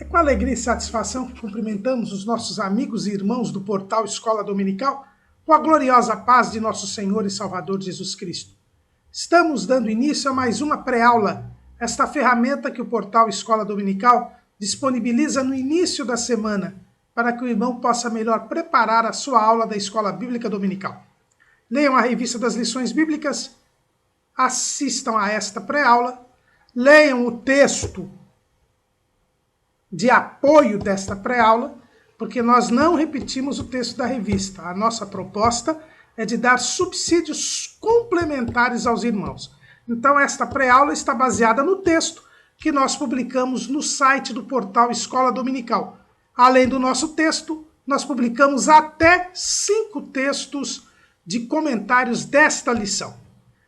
É com alegria e satisfação que cumprimentamos os nossos amigos e irmãos do portal Escola Dominical com a gloriosa paz de nosso Senhor e Salvador Jesus Cristo. Estamos dando início a mais uma pré-aula, esta ferramenta que o portal Escola Dominical disponibiliza no início da semana para que o irmão possa melhor preparar a sua aula da Escola Bíblica Dominical. Leiam a revista das lições bíblicas, assistam a esta pré-aula, leiam o texto de apoio desta pré-aula, porque nós não repetimos o texto da revista. A nossa proposta é de dar subsídios complementares aos irmãos. Então, esta pré-aula está baseada no texto que nós publicamos no site do portal Escola Dominical. Além do nosso texto, nós publicamos até 5 textos de comentários desta lição.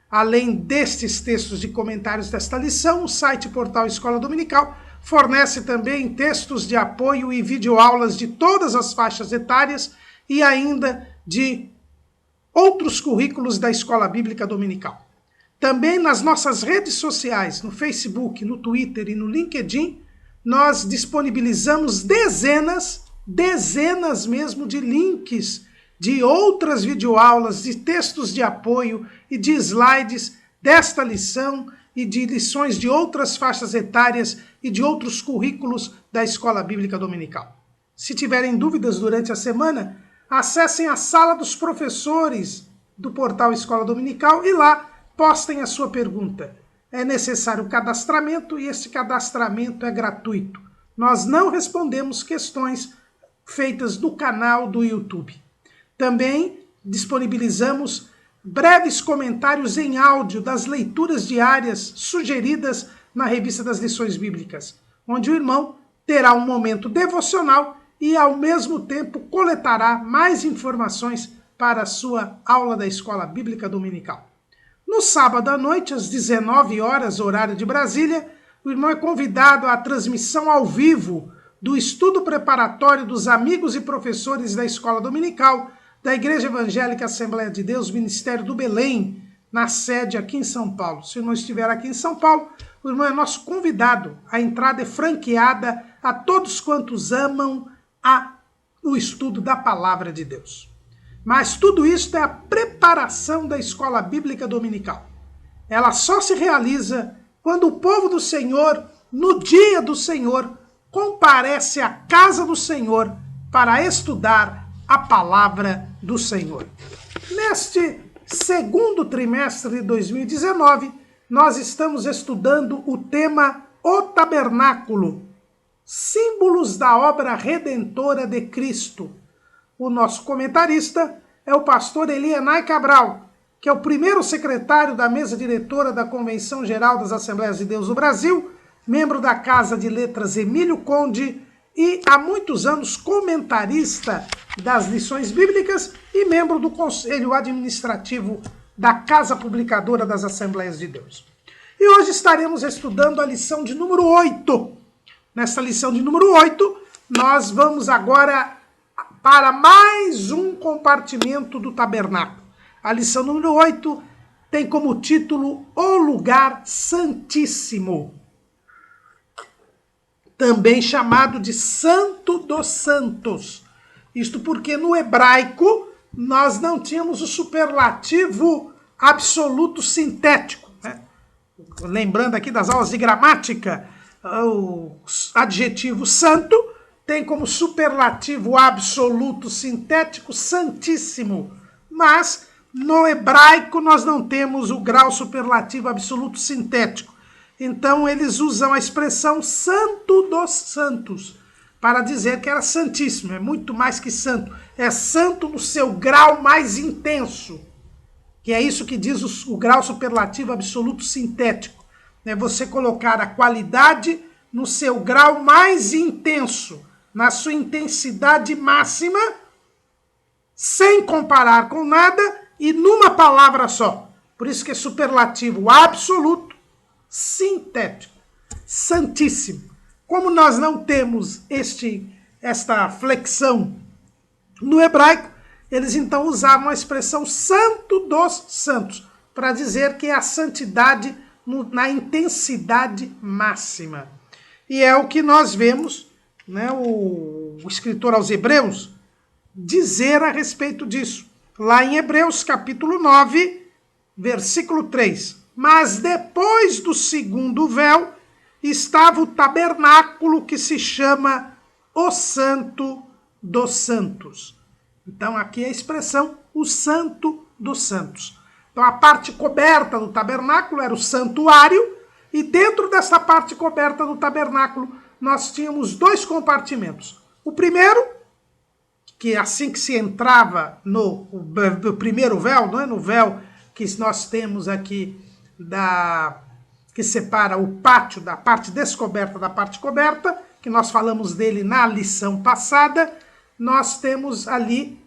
Além destes textos de comentários desta lição, o site Portal Escola Dominical fornece também textos de apoio e videoaulas de todas as faixas etárias e ainda de outros currículos da Escola Bíblica Dominical. Também nas nossas redes sociais, no Facebook, no Twitter e no LinkedIn, nós disponibilizamos dezenas mesmo de links de outras videoaulas, de textos de apoio e de slides desta lição e de lições de outras faixas etárias e de outros currículos da Escola Bíblica Dominical. Se tiverem dúvidas durante a semana, acessem a sala dos professores do portal Escola Dominical e lá postem a sua pergunta. É necessário cadastramento e esse cadastramento é gratuito. Nós não respondemos questões feitas no canal do YouTube. Também disponibilizamos breves comentários em áudio das leituras diárias sugeridas na revista das lições bíblicas, onde o irmão terá um momento devocional e, ao mesmo tempo, coletará mais informações para a sua aula da Escola Bíblica Dominical. No sábado à noite, às 19 horas, horário de Brasília, o irmão é convidado à transmissão ao vivo do estudo preparatório dos amigos e professores da Escola Dominical da Igreja Evangélica Assembleia de Deus, Ministério do Belém, na sede aqui em São Paulo. Se o irmão estiver aqui em São Paulo, o irmão é nosso convidado. A entrada é franqueada a todos quantos amam o estudo da Palavra de Deus. Mas tudo isso é a preparação da Escola Bíblica Dominical. Ela só se realiza quando o povo do Senhor, no dia do Senhor, comparece à casa do Senhor para estudar a palavra do Senhor. Neste segundo trimestre de 2019, nós estamos estudando o tema O Tabernáculo, símbolos da obra redentora de Cristo. O nosso comentarista é o pastor Elienay Cabral, que é o primeiro secretário da mesa diretora da Convenção Geral das Assembleias de Deus do Brasil, membro da Casa de Letras Emílio Conde e há muitos anos comentarista das lições bíblicas e membro do Conselho Administrativo da Casa Publicadora das Assembleias de Deus. E hoje estaremos estudando a lição de número 8. Nesta lição de número 8, nós vamos agora para mais um compartimento do tabernáculo. A lição número 8 tem como título O Lugar Santíssimo, também chamado de Santo dos Santos. Isto porque no hebraico nós não tínhamos o superlativo absoluto sintético, né? Lembrando aqui das aulas de gramática, o adjetivo santo tem como superlativo absoluto sintético santíssimo, mas no hebraico nós não temos o grau superlativo absoluto sintético. Então eles usam a expressão Santo dos Santos para dizer que era santíssimo, é muito mais que santo, é santo no seu grau mais intenso, que é isso que diz o grau superlativo absoluto sintético, é você colocar a qualidade no seu grau mais intenso, na sua intensidade máxima, sem comparar com nada e numa palavra só. Por isso que é superlativo absoluto sintético, santíssimo. Como nós não temos esta flexão no hebraico, eles então usavam a expressão Santo dos Santos para dizer que é a santidade na intensidade máxima. E é o que nós vemos né, o escritor aos Hebreus dizer a respeito disso. Lá em Hebreus, capítulo 9, versículo 3. Mas depois do segundo véu estava o tabernáculo que se chama o Santo dos Santos. Então aqui é a expressão o Santo dos Santos. Então a parte coberta do tabernáculo era o santuário, e dentro dessa parte coberta do tabernáculo nós tínhamos dois compartimentos. O primeiro, que assim que se entrava no primeiro véu, não é? No véu que nós temos aqui, que separa o pátio da parte descoberta da parte coberta, que nós falamos dele na lição passada, nós temos ali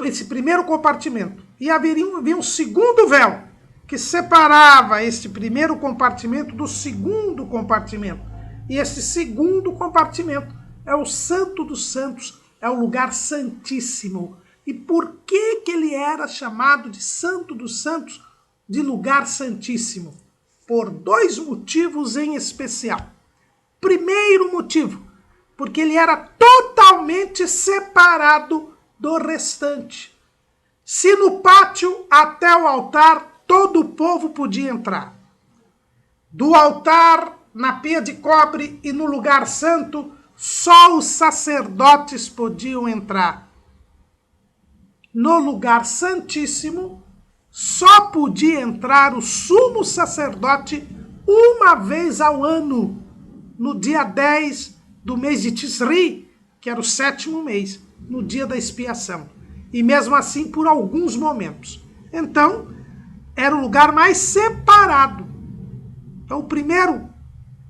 esse primeiro compartimento. E havia um segundo véu, que separava este primeiro compartimento do segundo compartimento. E esse segundo compartimento é o Santo dos Santos, é o lugar santíssimo. E por que ele era chamado de Santo dos Santos, de lugar santíssimo? Por dois motivos em especial. Primeiro motivo, porque ele era totalmente separado do restante. Se no pátio até o altar todo o povo podia entrar, do altar na pia de cobre e no lugar santo só os sacerdotes podiam entrar. No lugar santíssimo só podia entrar o sumo sacerdote uma vez ao ano, no dia 10 do mês de Tisri, que era o 7º mês, no dia da expiação. E mesmo assim por alguns momentos. Então, era o lugar mais separado. Então, o primeiro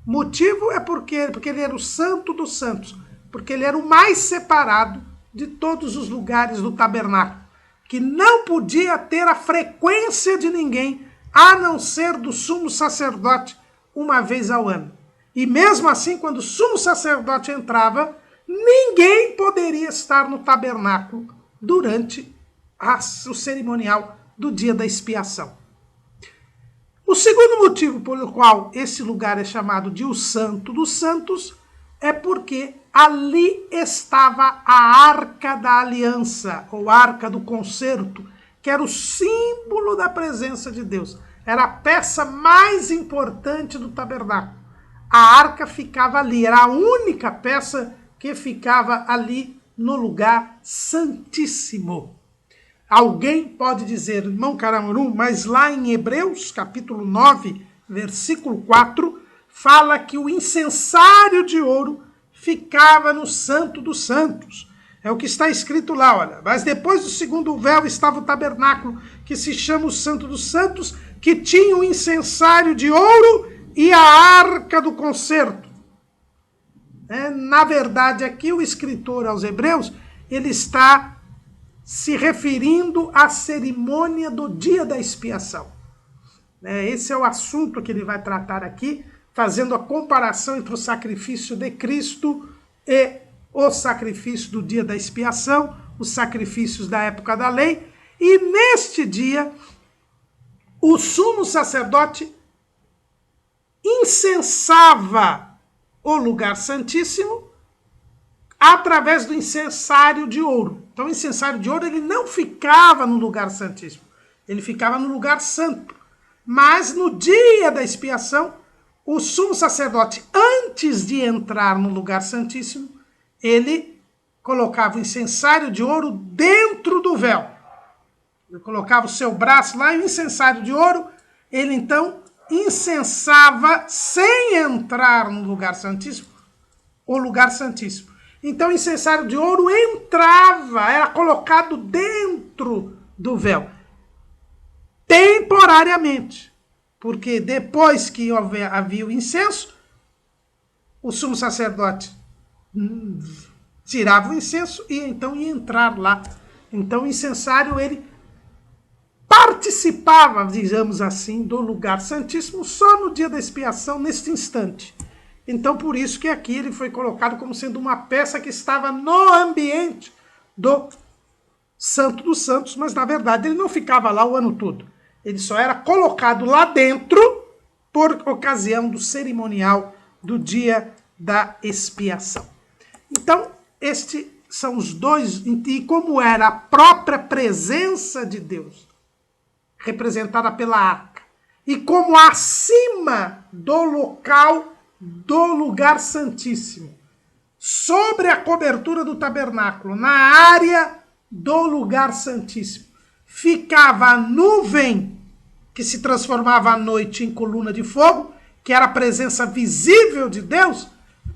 motivo é porque ele era o Santo dos Santos, porque ele era o mais separado de todos os lugares do tabernáculo, que não podia ter a frequência de ninguém, a não ser do sumo sacerdote, uma vez ao ano. E mesmo assim, quando o sumo sacerdote entrava, ninguém poderia estar no tabernáculo durante o cerimonial do dia da expiação. O segundo motivo pelo qual esse lugar é chamado de o Santo dos Santos é porque ali estava a Arca da Aliança, ou Arca do Concerto, que era o símbolo da presença de Deus. Era a peça mais importante do tabernáculo. A arca ficava ali, era a única peça que ficava ali no lugar santíssimo. Alguém pode dizer, irmão Caramuru, mas lá em Hebreus, capítulo 9, versículo 4, fala que o incensário de ouro ficava no Santo dos Santos. É o que está escrito lá, olha. Mas depois do segundo véu estava o tabernáculo, que se chama o Santo dos Santos, que tinha o incensário de ouro e a Arca do Concerto. Na verdade, aqui o escritor aos Hebreus, ele está se referindo à cerimônia do dia da expiação. Esse é o assunto que ele vai tratar aqui, fazendo a comparação entre o sacrifício de Cristo e o sacrifício do dia da expiação, os sacrifícios da época da lei. E neste dia, o sumo sacerdote incensava o lugar santíssimo através do incensário de ouro. Então o incensário de ouro ele não ficava no lugar santíssimo, ele ficava no lugar santo. Mas no dia da expiação, o sumo sacerdote, antes de entrar no lugar santíssimo, ele colocava o incensário de ouro dentro do véu. Ele colocava o seu braço lá e o incensário de ouro, ele então incensava sem entrar no lugar santíssimo, o lugar santíssimo. Então o incensário de ouro entrava, era colocado dentro do véu, temporariamente, porque depois que havia o incenso, o sumo sacerdote tirava o incenso e então ia entrar lá. Então o incensário ele participava, digamos assim, do lugar santíssimo só no dia da expiação, neste instante. Então, por isso que aqui ele foi colocado como sendo uma peça que estava no ambiente do Santo dos Santos, mas na verdade ele não ficava lá o ano todo. Ele só era colocado lá dentro por ocasião do cerimonial do dia da expiação. Então, estes são os dois, e como era a própria presença de Deus, representada pela arca, e como acima do local do lugar santíssimo, sobre a cobertura do tabernáculo, na área do lugar santíssimo, ficava a nuvem que se transformava à noite em coluna de fogo, que era a presença visível de Deus.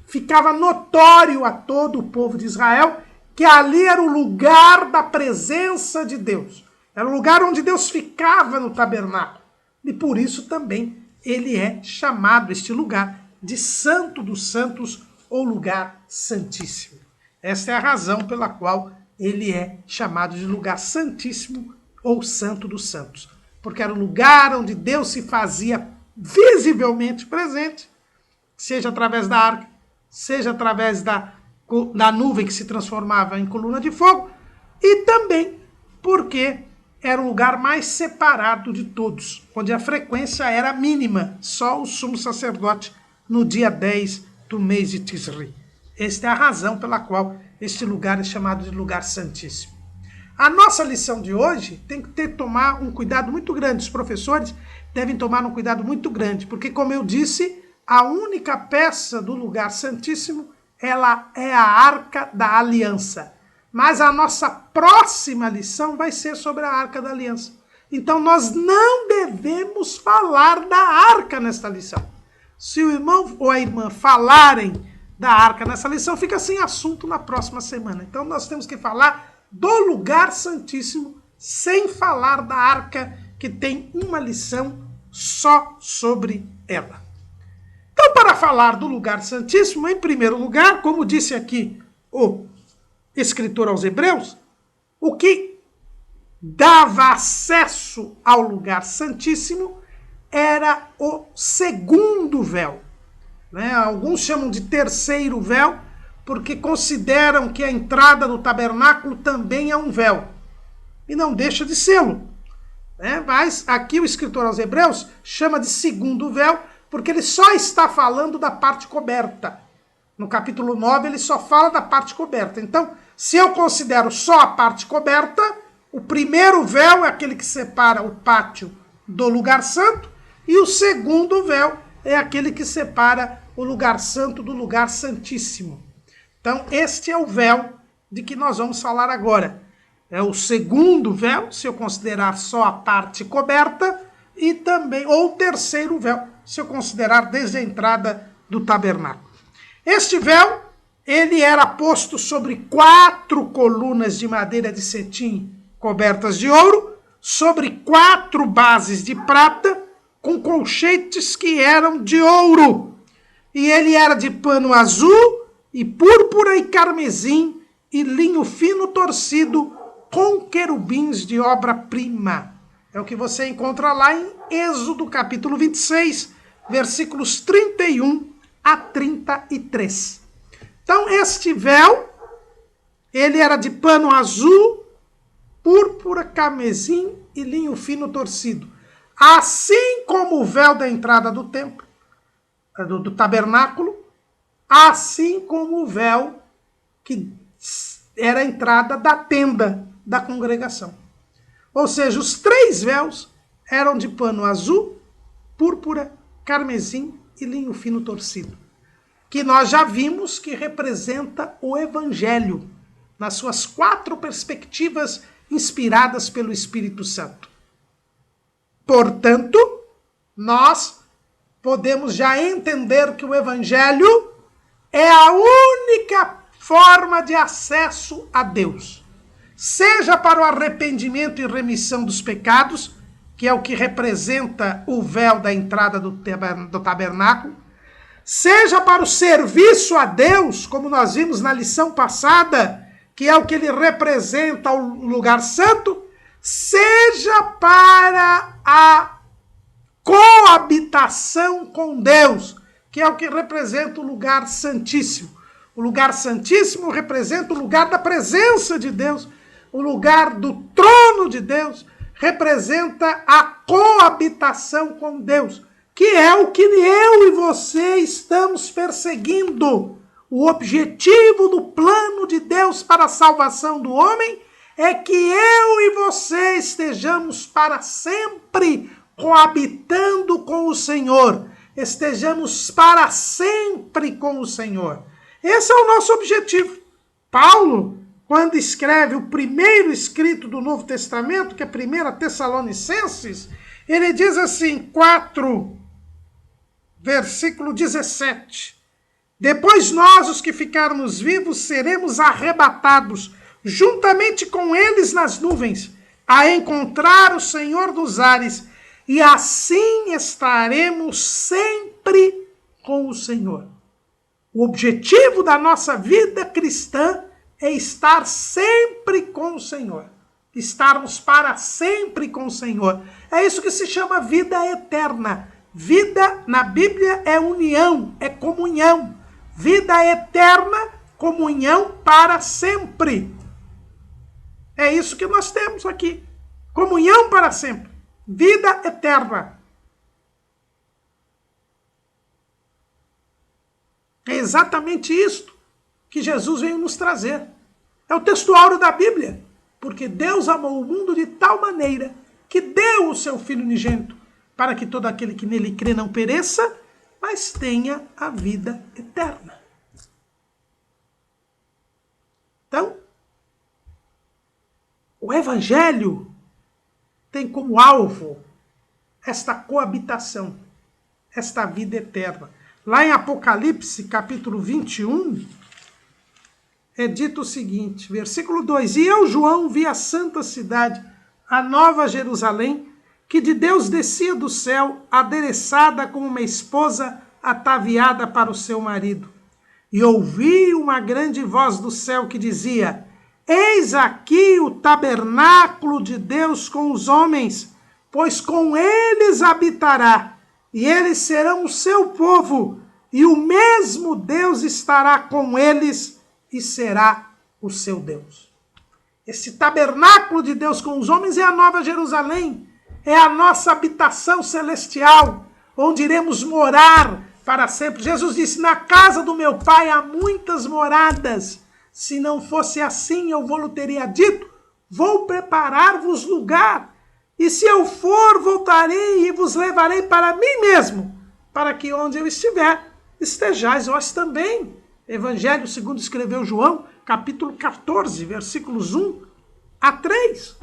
Ficava notório a todo o povo de Israel que ali era o lugar da presença de Deus. Era o lugar onde Deus ficava no tabernáculo. E por isso também ele é chamado, este lugar, de Santo dos Santos ou lugar santíssimo. Esta é a razão pela qual ele é chamado de lugar santíssimo ou Santo dos Santos. Porque era o lugar onde Deus se fazia visivelmente presente, seja através da arca, seja através da nuvem que se transformava em coluna de fogo, e também porque era o lugar mais separado de todos, onde a frequência era mínima, só o sumo sacerdote no dia 10 do mês de Tisri. Esta é a razão pela qual este lugar é chamado de lugar santíssimo. A nossa lição de hoje tem que tomar um cuidado muito grande. Os professores devem tomar um cuidado muito grande, porque, como eu disse, a única peça do lugar santíssimo, ela é a Arca da Aliança. Mas a nossa próxima lição vai ser sobre a Arca da Aliança. Então nós não devemos falar da Arca nesta lição. Se o irmão ou a irmã falarem da Arca nessa lição, fica sem assunto na próxima semana. Então nós temos que falar do lugar santíssimo, sem falar da Arca, que tem uma lição só sobre ela. Então, para falar do lugar santíssimo, em primeiro lugar, como disse aqui o escritor aos Hebreus, o que dava acesso ao lugar santíssimo era o segundo véu. Alguns chamam de terceiro véu, porque consideram que a entrada do tabernáculo também é um véu. E não deixa de sê-lo. Mas aqui o escritor aos Hebreus chama de segundo véu, porque ele só está falando da parte coberta. No capítulo 9 ele só fala da parte coberta. Então, se eu considero só a parte coberta, o primeiro véu é aquele que separa o pátio do lugar santo, e o segundo véu é aquele que separa o lugar santo do lugar santíssimo. Então, este é o véu de que nós vamos falar agora. É o segundo véu, se eu considerar só a parte coberta, e também, ou o terceiro véu, se eu considerar desde a entrada do tabernáculo. Este véu, ele era posto sobre 4 colunas de madeira de cetim cobertas de ouro, sobre 4 bases de prata, com colchetes que eram de ouro. E ele era de pano azul, e púrpura e carmesim, e linho fino torcido, com querubins de obra-prima. É o que você encontra lá em Êxodo capítulo 26, versículos 31 a 33. Então, este véu, ele era de pano azul, púrpura, carmesim e linho fino torcido. Assim como o véu da entrada do templo, do tabernáculo, assim como o véu que era a entrada da tenda da congregação. Ou seja, os 3 véus eram de pano azul, púrpura, carmesim e linho fino torcido, que nós já vimos que representa o Evangelho, nas suas 4 perspectivas inspiradas pelo Espírito Santo. Portanto, nós podemos já entender que o Evangelho é a única forma de acesso a Deus, seja para o arrependimento e remissão dos pecados, que é o que representa o véu da entrada do tabernáculo, seja para o serviço a Deus, como nós vimos na lição passada, que é o que ele representa o lugar santo, seja para a coabitação com Deus, que é o que representa o lugar santíssimo. O lugar santíssimo representa o lugar da presença de Deus, o lugar do trono de Deus, representa a coabitação com Deus, que é o que eu e você estamos perseguindo. O objetivo do plano de Deus para a salvação do homem é que eu e você estejamos para sempre coabitando com o Senhor. Estejamos para sempre com o Senhor. Esse é o nosso objetivo. Paulo, quando escreve o primeiro escrito do Novo Testamento, que é 1 Tessalonicenses, ele diz assim, 4, versículo 17. Depois nós, os que ficarmos vivos, seremos arrebatados, juntamente com eles nas nuvens, a encontrar o Senhor dos ares, e assim estaremos sempre com o Senhor. O objetivo da nossa vida cristã é estar sempre com o Senhor. Estarmos para sempre com o Senhor. É isso que se chama vida eterna. Vida na Bíblia é união, é comunhão. Vida eterna, comunhão para sempre. É isso que nós temos aqui. Comunhão para sempre. Vida eterna. É exatamente isto que Jesus veio nos trazer. É o texto áureo da Bíblia. Porque Deus amou o mundo de tal maneira que deu o seu Filho unigênito para que todo aquele que nele crê não pereça, mas tenha a vida eterna. Então, o Evangelho tem como alvo esta coabitação, esta vida eterna. Lá em Apocalipse, capítulo 21, é dito o seguinte, versículo 2, E eu, João, vi a santa cidade, a nova Jerusalém, que de Deus descia do céu, adereçada como uma esposa ataviada para o seu marido. E ouvi uma grande voz do céu que dizia, Eis aqui o tabernáculo de Deus com os homens, pois com eles habitará, e eles serão o seu povo, e o mesmo Deus estará com eles, e será o seu Deus. Esse tabernáculo de Deus com os homens é a nova Jerusalém, é a nossa habitação celestial, onde iremos morar para sempre. Jesus disse, na casa do meu pai há muitas moradas. Se não fosse assim, eu vou teria dito, vou preparar-vos lugar. E se eu for, voltarei e vos levarei para mim mesmo, para que onde eu estiver, estejais vós também. Evangelho segundo escreveu João, capítulo 14, versículos 1 a 3.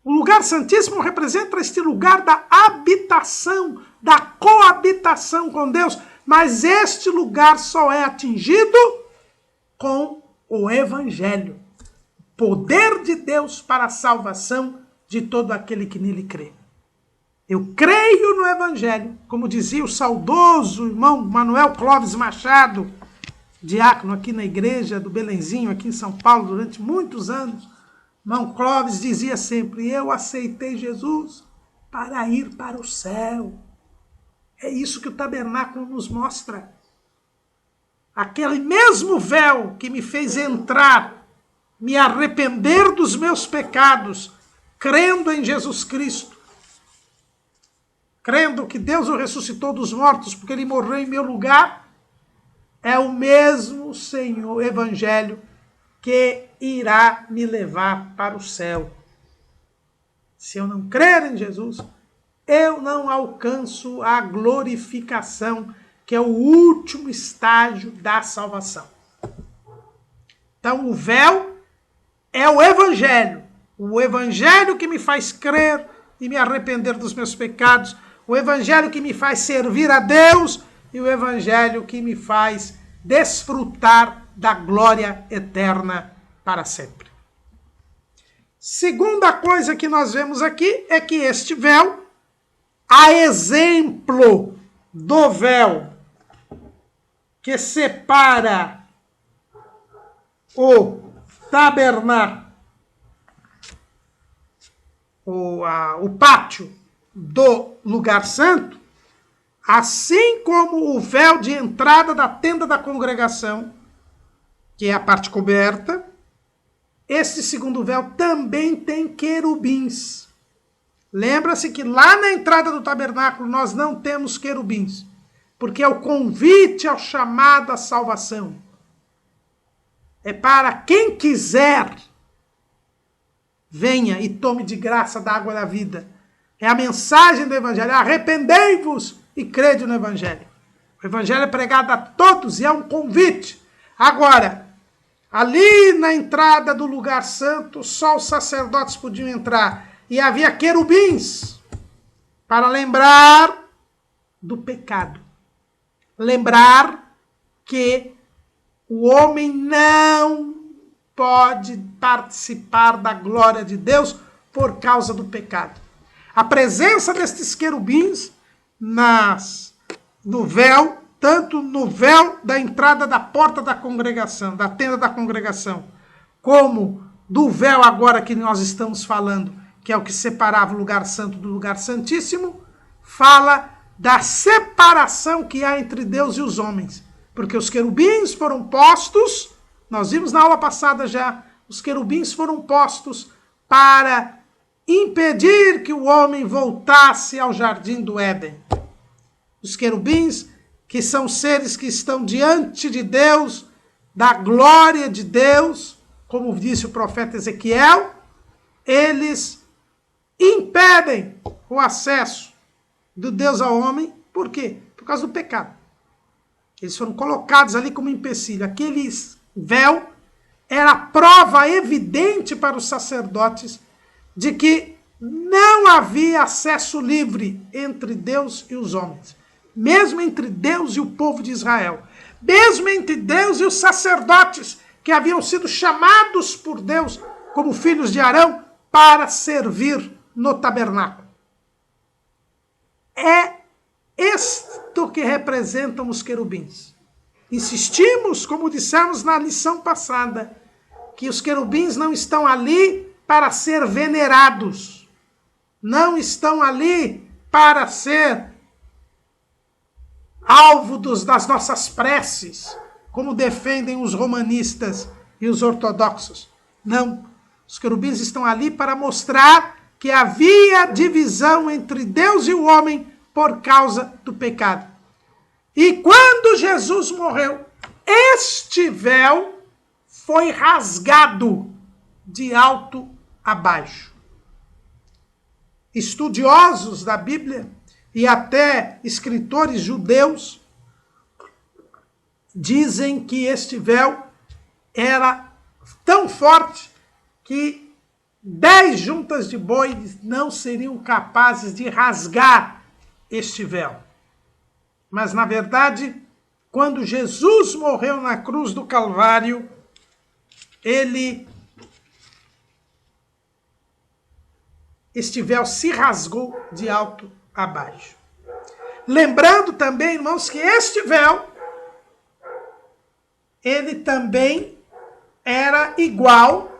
O lugar santíssimo representa este lugar da habitação, da coabitação com Deus, mas este lugar só é atingido com o Evangelho. Poder de Deus para a salvação de todo aquele que nele crê. Eu creio no Evangelho, como dizia o saudoso irmão Manuel Clóvis Machado, diácono aqui na igreja do Belenzinho, aqui em São Paulo, durante muitos anos. Irmão Clóvis dizia sempre, eu aceitei Jesus para ir para o céu. É isso que o tabernáculo nos mostra. Aquele mesmo véu que me fez entrar, me arrepender dos meus pecados, crendo em Jesus Cristo, crendo que Deus o ressuscitou dos mortos, porque ele morreu em meu lugar, é o mesmo Senhor Evangelho que irá me levar para o céu. Se eu não crer em Jesus, eu não alcanço a glorificação, que é o último estágio da salvação. Então, o véu é o Evangelho que me faz crer e me arrepender dos meus pecados, o Evangelho que me faz servir a Deus e o Evangelho que me faz desfrutar da glória eterna para sempre. Segunda coisa que nós vemos aqui é que este véu, a exemplo do véu que separa o tabernáculo, o pátio do lugar santo, assim como o véu de entrada da tenda da congregação, que é a parte coberta, este segundo véu também tem querubins. Lembra-se que lá na entrada do tabernáculo nós não temos querubins. porque é o convite ao chamado à salvação. É para quem quiser, venha e tome de graça da água da vida. É a mensagem do Evangelho. Arrependei-vos e crede no Evangelho. O Evangelho é pregado a todos e é um convite. Agora, ali na entrada do lugar santo, só os sacerdotes podiam entrar. E havia querubins para lembrar do pecado. Lembrar que o homem não pode participar da glória de Deus por causa do pecado. A presença destes querubins no véu, tanto no véu da entrada da porta da congregação, da tenda da congregação, como do véu agora que nós estamos falando, que é o que separava o lugar santo do lugar santíssimo, fala da separação que há entre Deus e os homens. Porque os querubins foram postos, nós vimos na aula passada já, os querubins foram postos para impedir que o homem voltasse ao jardim do Éden. Os querubins, que são seres que estão diante de Deus, da glória de Deus, como disse o profeta Ezequiel, eles impedem o acesso do Deus ao homem. Por quê? Por causa do pecado. Eles foram colocados ali como empecilho. Aquele véu era prova evidente para os sacerdotes de que não havia acesso livre entre Deus e os homens. Mesmo entre Deus e o povo de Israel. Mesmo entre Deus e os sacerdotes que haviam sido chamados por Deus como filhos de Arão para servir no tabernáculo. É isto que representam os querubins. Insistimos, como dissemos na lição passada, que os querubins não estão ali para ser venerados. Não estão ali para ser alvo das nossas preces, como defendem os romanistas e os ortodoxos. Não. Os querubins estão ali para mostrar que havia divisão entre Deus e o homem por causa do pecado. E quando Jesus morreu, este véu foi rasgado de alto a baixo. Estudiosos da Bíblia e até escritores judeus dizem que este véu era tão forte que 10 juntas de boi não seriam capazes de rasgar este véu. Mas, na verdade, quando Jesus morreu na cruz do Calvário, este véu se rasgou de alto a baixo. Lembrando também, irmãos, que este véu, ele também era igual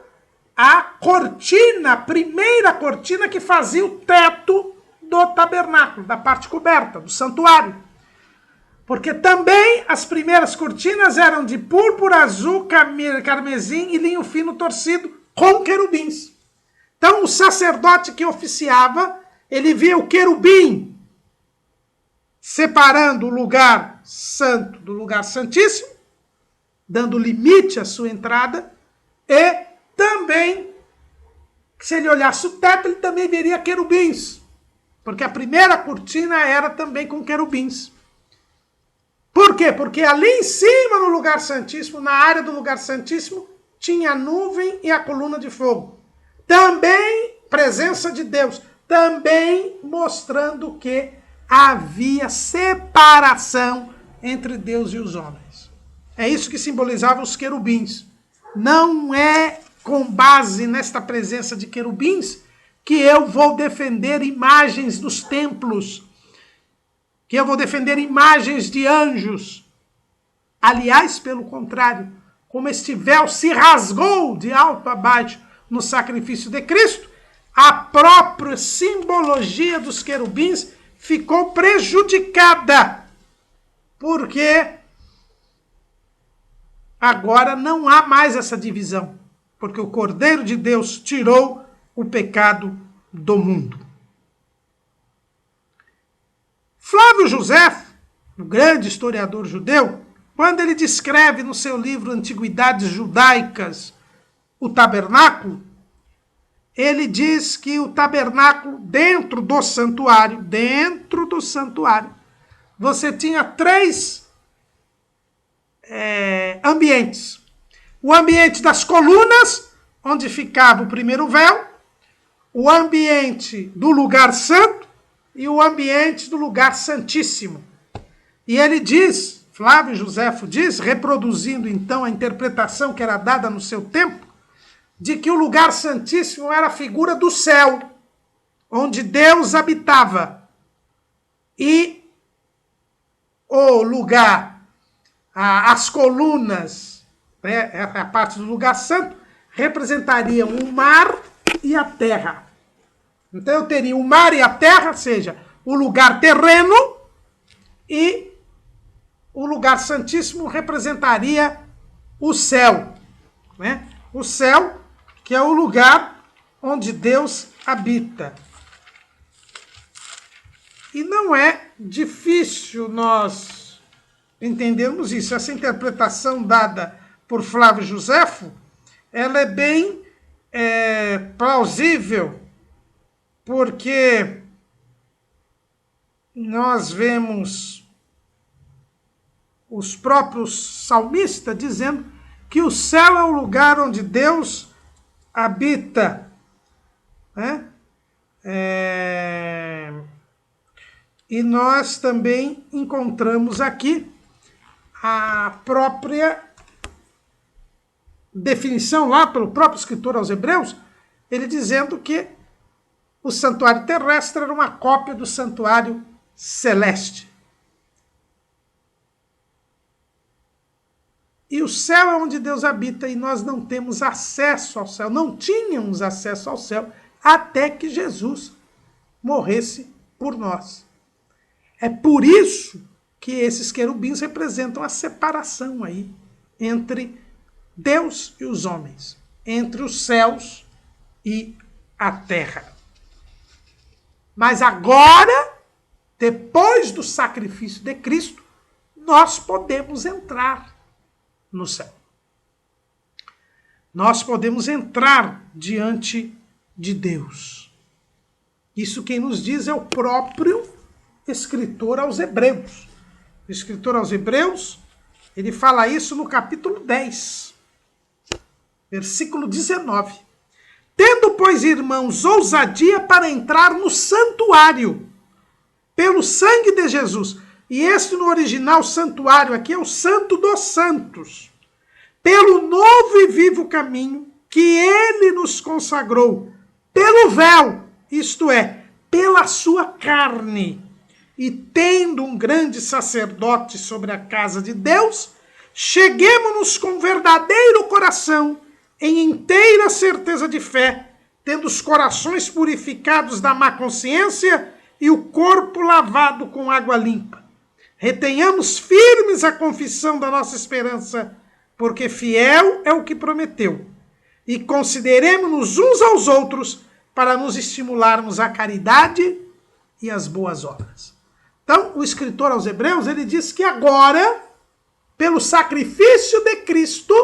à cortina, a primeira cortina que fazia o teto do tabernáculo, da parte coberta, do santuário. Porque também as primeiras cortinas eram de púrpura, azul, carmesim e linho fino torcido, com querubins. Então o sacerdote que oficiava, ele via o querubim separando o lugar santo do lugar santíssimo, dando limite à sua entrada, e também, se ele olhasse o teto, ele também veria querubins, porque a primeira cortina era também com querubins. Por quê? Porque ali em cima, no lugar santíssimo, na área do lugar santíssimo, tinha a nuvem e a coluna de fogo. Também presença de Deus, também mostrando que havia separação entre Deus e os homens. É isso que simbolizava os querubins. Não é com base nesta presença de querubins que eu vou defender imagens dos templos, que eu vou defender imagens de anjos. Aliás, pelo contrário, como este véu se rasgou de alto a baixo no sacrifício de Cristo, a própria simbologia dos querubins ficou prejudicada, porque agora não há mais essa divisão, porque o Cordeiro de Deus tirou o pecado do mundo. Flávio José, o grande historiador judeu, quando ele descreve no seu livro Antiguidades Judaicas o tabernáculo, ele diz que o tabernáculo dentro do santuário, você tinha 3 ambientes. O ambiente das colunas, onde ficava o primeiro véu, o ambiente do lugar santo e o ambiente do lugar santíssimo. E ele diz, Flávio Joséfo diz, reproduzindo então a interpretação que era dada no seu tempo, de que o lugar santíssimo era a figura do céu, onde Deus habitava. E o lugar, as colunas, né, a parte do lugar santo, representariam o mar e a terra. Então eu teria o mar e a terra, ou seja, o lugar terreno, e o lugar santíssimo representaria o céu, né? O céu, que é o lugar onde Deus habita. E não é difícil nós entendermos isso. Essa interpretação dada por Flávio Joséfo, ela é bem plausível, porque nós vemos os próprios salmistas dizendo que o céu é o lugar onde Deus habita, né? E nós também encontramos aqui a própria definição lá pelo próprio escritor aos Hebreus, ele dizendo que o santuário terrestre era uma cópia do santuário celeste. E o céu é onde Deus habita, e nós não temos acesso ao céu, não tínhamos acesso ao céu até que Jesus morresse por nós. É por isso que esses querubins representam a separação aí entre Deus e os homens, entre os céus e a terra. Mas agora, depois do sacrifício de Cristo, nós podemos entrar no céu. Nós podemos entrar diante de Deus. Isso quem nos diz é o próprio escritor aos Hebreus. O escritor aos Hebreus, ele fala isso no capítulo 10, versículo 19. Tendo, pois, irmãos, ousadia para entrar no santuário, pelo sangue de Jesus. E este no original santuário aqui é o Santo dos Santos. Pelo novo e vivo caminho que ele nos consagrou, pelo véu, isto é, pela sua carne. E tendo um grande sacerdote sobre a casa de Deus, cheguemo-nos com verdadeiro coração, em inteira certeza de fé, tendo os corações purificados da má consciência e o corpo lavado com água limpa. Retenhamos firmes a confissão da nossa esperança, porque fiel é o que prometeu. E consideremos-nos uns aos outros para nos estimularmos à caridade e às boas obras. Então, o escritor aos Hebreus, ele diz que agora, pelo sacrifício de Cristo,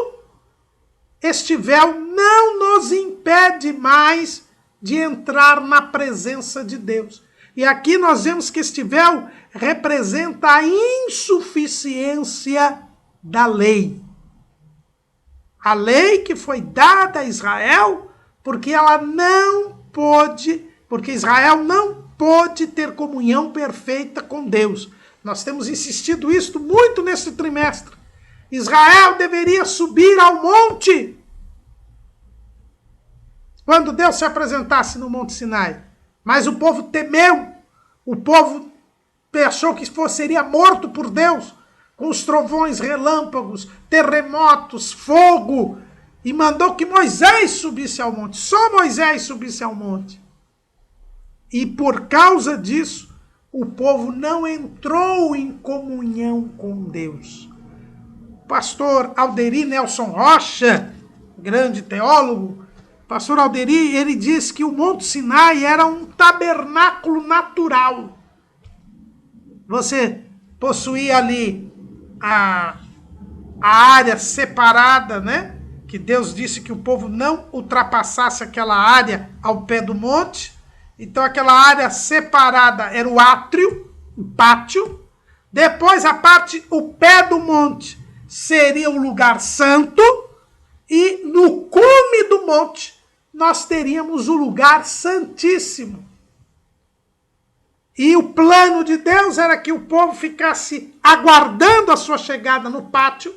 este véu não nos impede mais de entrar na presença de Deus. E aqui nós vemos que este véu representa a insuficiência da lei. A lei que foi dada a Israel porque Israel não pôde ter comunhão perfeita com Deus. Nós temos insistido isso muito nesse trimestre. Israel deveria subir ao monte quando Deus se apresentasse no Monte Sinai. Mas o povo temeu, o povo achou que seria morto por Deus, com os trovões, relâmpagos, terremotos, fogo, e mandou que Moisés subisse ao monte. Só Moisés subisse ao monte. E por causa disso, o povo não entrou em comunhão com Deus. O pastor Alderi Nelson Rocha, grande teólogo, pastor Alderi, ele diz que o Monte Sinai era um tabernáculo natural. Você possuía ali a área separada, né? Que Deus disse que o povo não ultrapassasse aquela área ao pé do monte. Então aquela área separada era o átrio, o pátio. Depois o pé do monte seria o lugar santo. E no cume do monte nós teríamos o lugar santíssimo. E o plano de Deus era que o povo ficasse aguardando a sua chegada no pátio.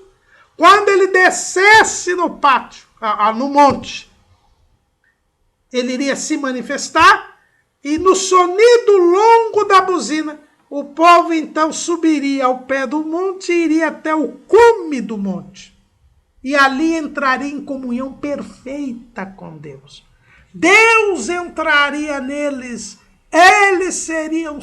Quando ele descesse no pátio, no monte, ele iria se manifestar e no sonido longo da buzina, o povo então subiria ao pé do monte e iria até o cume do monte. E ali entraria em comunhão perfeita com Deus. Deus entraria neles. Eles seriam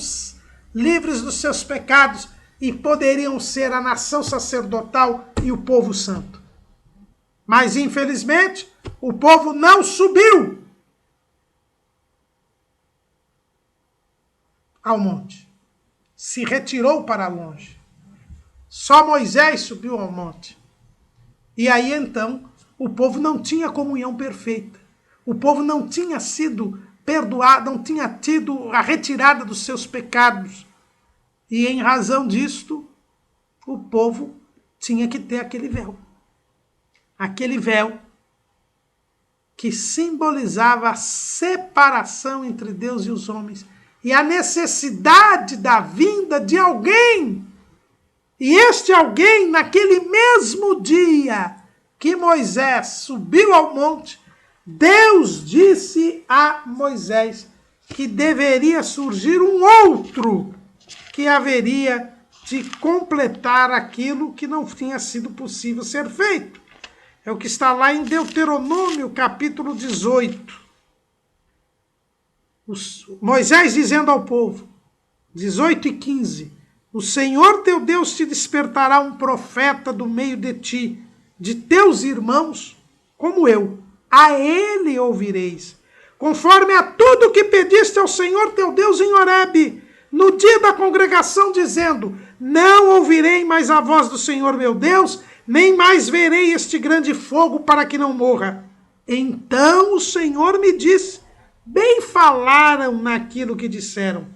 livres dos seus pecados e poderiam ser a nação sacerdotal e o povo santo. Mas, infelizmente, o povo não subiu ao monte. Se retirou para longe. Só Moisés subiu ao monte. E aí, então, o povo não tinha comunhão perfeita. O povo não tinha sido perdoado, não tinha tido a retirada dos seus pecados. E em razão disto, o povo tinha que ter aquele véu. Aquele véu que simbolizava a separação entre Deus e os homens. E a necessidade da vinda de alguém. E este alguém, naquele mesmo dia que Moisés subiu ao monte, Deus disse a Moisés que deveria surgir um outro que haveria de completar aquilo que não tinha sido possível ser feito. É o que está lá em Deuteronômio, capítulo 18. Moisés dizendo ao povo, 18 e 15, o Senhor teu Deus te despertará um profeta do meio de ti, de teus irmãos, como eu. A ele ouvireis, conforme a tudo que pediste ao Senhor teu Deus em Horebe, no dia da congregação, dizendo, não ouvirei mais a voz do Senhor meu Deus, nem mais verei este grande fogo para que não morra. Então o Senhor me disse, bem falaram naquilo que disseram,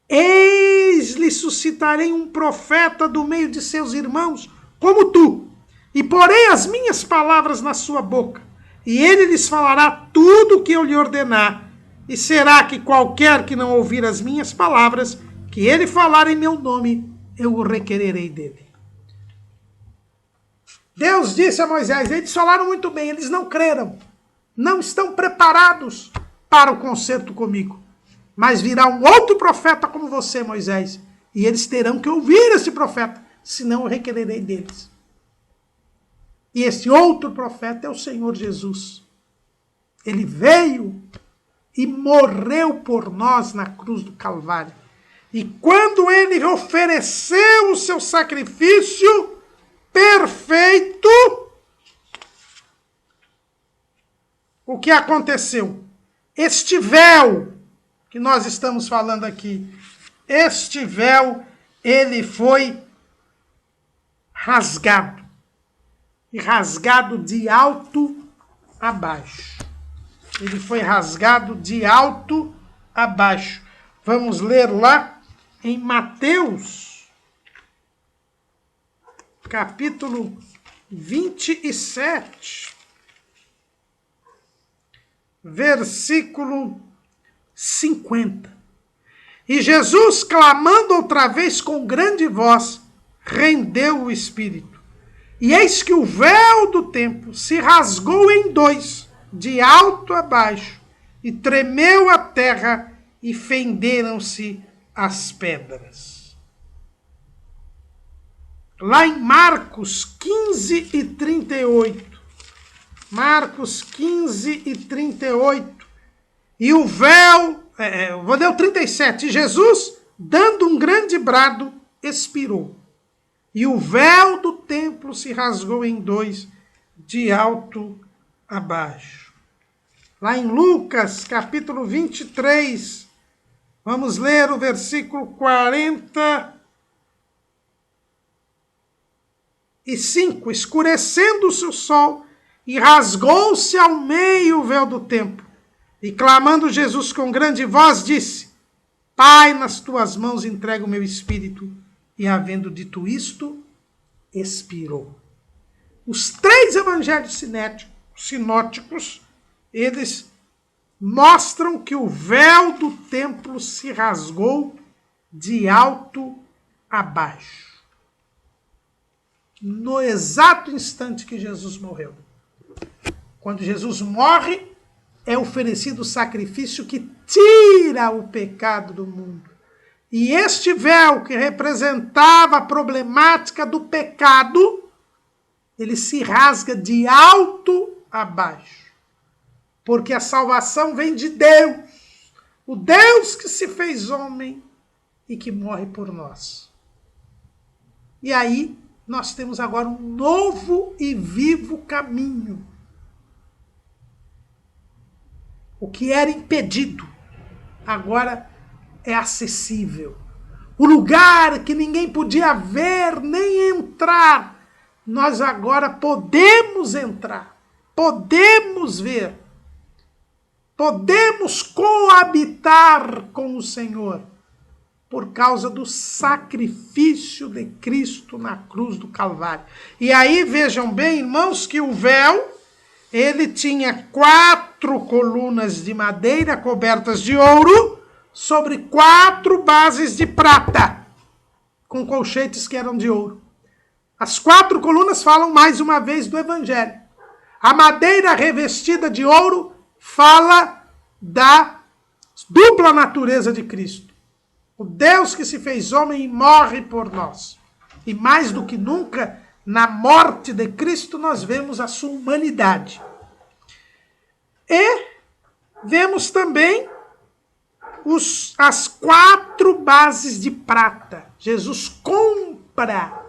eis-lhe suscitarei um profeta do meio de seus irmãos, como tu, e porei as minhas palavras na sua boca, e ele lhes falará tudo o que eu lhe ordenar. E será que qualquer que não ouvir as minhas palavras, que ele falar em meu nome, eu o requererei dele. Deus disse a Moisés, eles falaram muito bem, eles não creram, não estão preparados para o concerto comigo. Mas virá um outro profeta como você, Moisés, e eles terão que ouvir esse profeta, senão eu requererei deles. E esse outro profeta é o Senhor Jesus. Ele veio e morreu por nós na cruz do Calvário. E quando ele ofereceu o seu sacrifício perfeito, o que aconteceu? Este véu que nós estamos falando aqui, este véu, ele foi rasgado. E rasgado de alto a baixo. Ele foi rasgado de alto a baixo. Vamos ler lá em Mateus, capítulo 27, versículo 50. E Jesus, clamando outra vez com grande voz, rendeu o espírito. E eis que o véu do templo se rasgou em dois, de alto a baixo, e tremeu a terra, e fenderam-se as pedras. Lá em Marcos 15 e 38. Marcos 15 e 38. E o véu, vou ler o 37. E Jesus, dando um grande brado, expirou. E o véu do templo se rasgou em dois, de alto a baixo. Lá em Lucas, capítulo 23, vamos ler o versículo 40 E 5, escurecendo-se o sol, e rasgou-se ao meio o véu do templo. E clamando Jesus com grande voz, disse: Pai, nas tuas mãos entrego o meu espírito. E havendo dito isto, expirou. Os 3 evangelhos sinóticos, eles mostram que o véu do templo se rasgou de alto a baixo. No exato instante que Jesus morreu. Quando Jesus morre, é oferecido o sacrifício que tira o pecado do mundo. E este véu que representava a problemática do pecado, ele se rasga de alto a baixo. Porque a salvação vem de Deus. O Deus que se fez homem e que morre por nós. E aí nós temos agora um novo e vivo caminho. O que era impedido, agora é acessível. O lugar que ninguém podia ver nem entrar, nós agora podemos entrar, podemos ver, podemos coabitar com o Senhor, por causa do sacrifício de Cristo na cruz do Calvário. E aí vejam bem, irmãos, que o véu, ele tinha 4 colunas de madeira cobertas de ouro, sobre 4 bases de prata, com colchetes que eram de ouro. As 4 colunas falam mais uma vez do Evangelho. A madeira revestida de ouro fala da dupla natureza de Cristo. O Deus que se fez homem e morre por nós. E mais do que nunca, na morte de Cristo, nós vemos a sua humanidade. E vemos também as 4 bases de prata. Jesus compra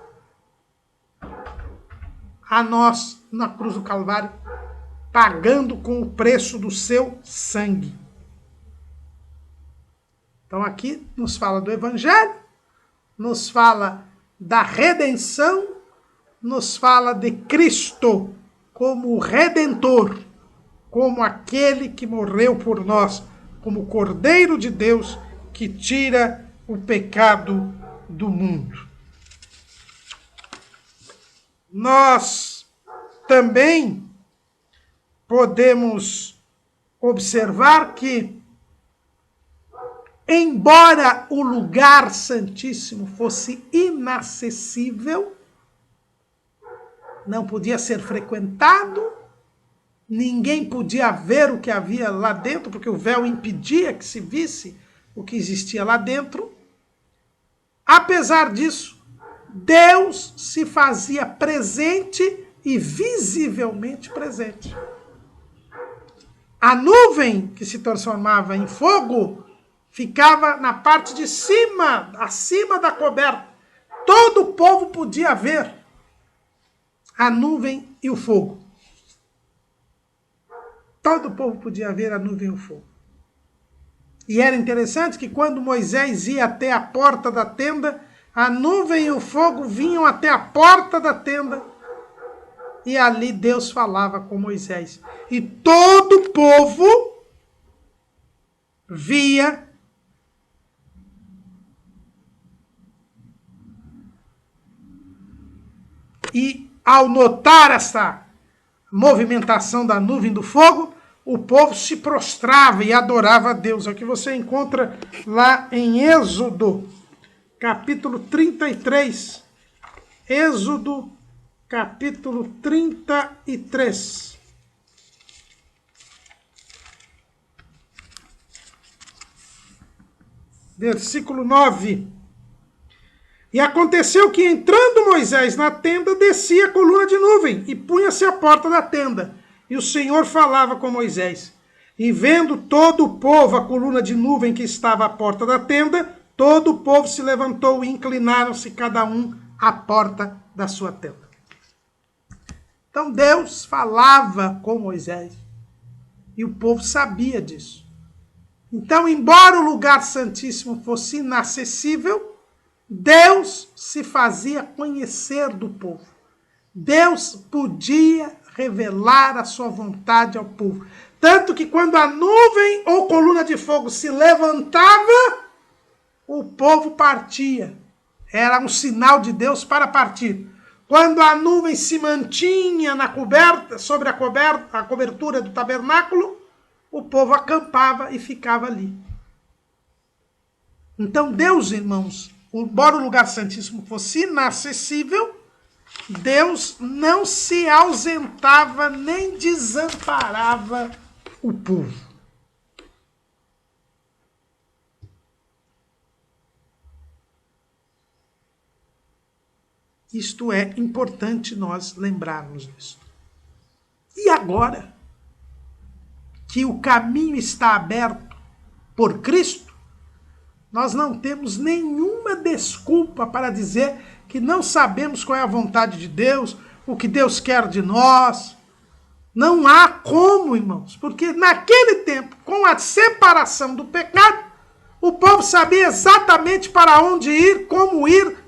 a nós na cruz do Calvário, pagando com o preço do seu sangue. Então aqui nos fala do Evangelho, nos fala da redenção, nos fala de Cristo como o Redentor, como aquele que morreu por nós, como o Cordeiro de Deus que tira o pecado do mundo. Nós também podemos observar que, embora o lugar santíssimo fosse inacessível, não podia ser frequentado, ninguém podia ver o que havia lá dentro, porque o véu impedia que se visse o que existia lá dentro. Apesar disso, Deus se fazia presente e visivelmente presente. A nuvem que se transformava em fogo ficava na parte de cima, acima da coberta. Todo o povo podia ver a nuvem e o fogo. Todo o povo podia ver a nuvem e o fogo. E era interessante que quando Moisés ia até a porta da tenda, a nuvem e o fogo vinham até a porta da tenda. E ali Deus falava com Moisés. E todo o povo via e ao notar essa movimentação da nuvem e do fogo, o povo se prostrava e adorava a Deus. É o que você encontra lá em Êxodo, capítulo 33. Êxodo, capítulo 33. Versículo 9. E aconteceu que, entrando Moisés na tenda, descia a coluna de nuvem e punha-se à porta da tenda. E o Senhor falava com Moisés. E vendo todo o povo a coluna de nuvem que estava à porta da tenda, todo o povo se levantou e inclinaram-se cada um à porta da sua tenda. Então Deus falava com Moisés. E o povo sabia disso. Então, embora o lugar santíssimo fosse inacessível, Deus se fazia conhecer do povo. Deus podia revelar a sua vontade ao povo. Tanto que quando a nuvem ou coluna de fogo se levantava, o povo partia. Era um sinal de Deus para partir. Quando a nuvem se mantinha na coberta, sobre a cobertura do tabernáculo, o povo acampava e ficava ali. Então Deus, irmãos, embora o lugar santíssimo fosse inacessível, Deus não se ausentava nem desamparava o povo. Isto é importante nós lembrarmos disso. E agora que o caminho está aberto por Cristo, nós não temos nenhuma desculpa para dizer que não sabemos qual é a vontade de Deus, o que Deus quer de nós. Não há como, irmãos, porque naquele tempo, com a separação do pecado, o povo sabia exatamente para onde ir, como ir,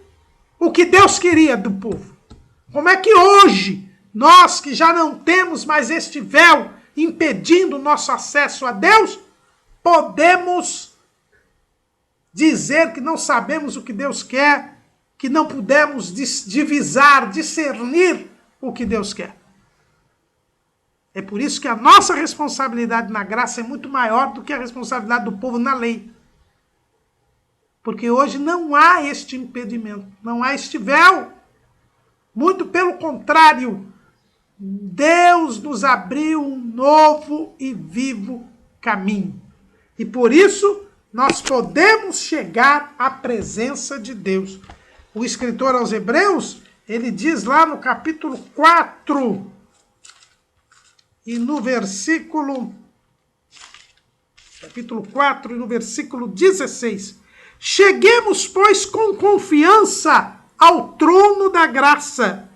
o que Deus queria do povo. Como é que hoje, nós que já não temos mais este véu impedindo o nosso acesso a Deus, podemos dizer que não sabemos o que Deus quer, que não pudemos divisar, discernir o que Deus quer? É por isso que a nossa responsabilidade na graça é muito maior do que a responsabilidade do povo na lei. Porque hoje não há este impedimento, não há este véu. Muito pelo contrário, Deus nos abriu um novo e vivo caminho. E por isso nós podemos chegar à presença de Deus. O escritor aos Hebreus, ele diz lá no capítulo 4, e no versículo 4 e no versículo 16. Cheguemos, pois, com confiança ao trono da graça,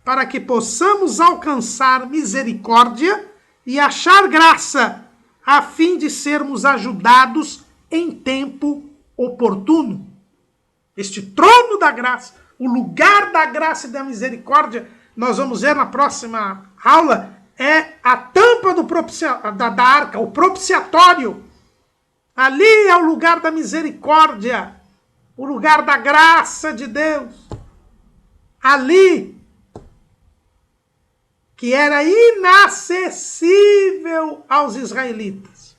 para que possamos alcançar misericórdia e achar graça, a fim de sermos ajudados em tempo oportuno. Este trono da graça, o lugar da graça e da misericórdia, nós vamos ver na próxima aula, é a tampa da arca, o propiciatório. Ali é o lugar da misericórdia, o lugar da graça de Deus. Ali, que era inacessível aos israelitas.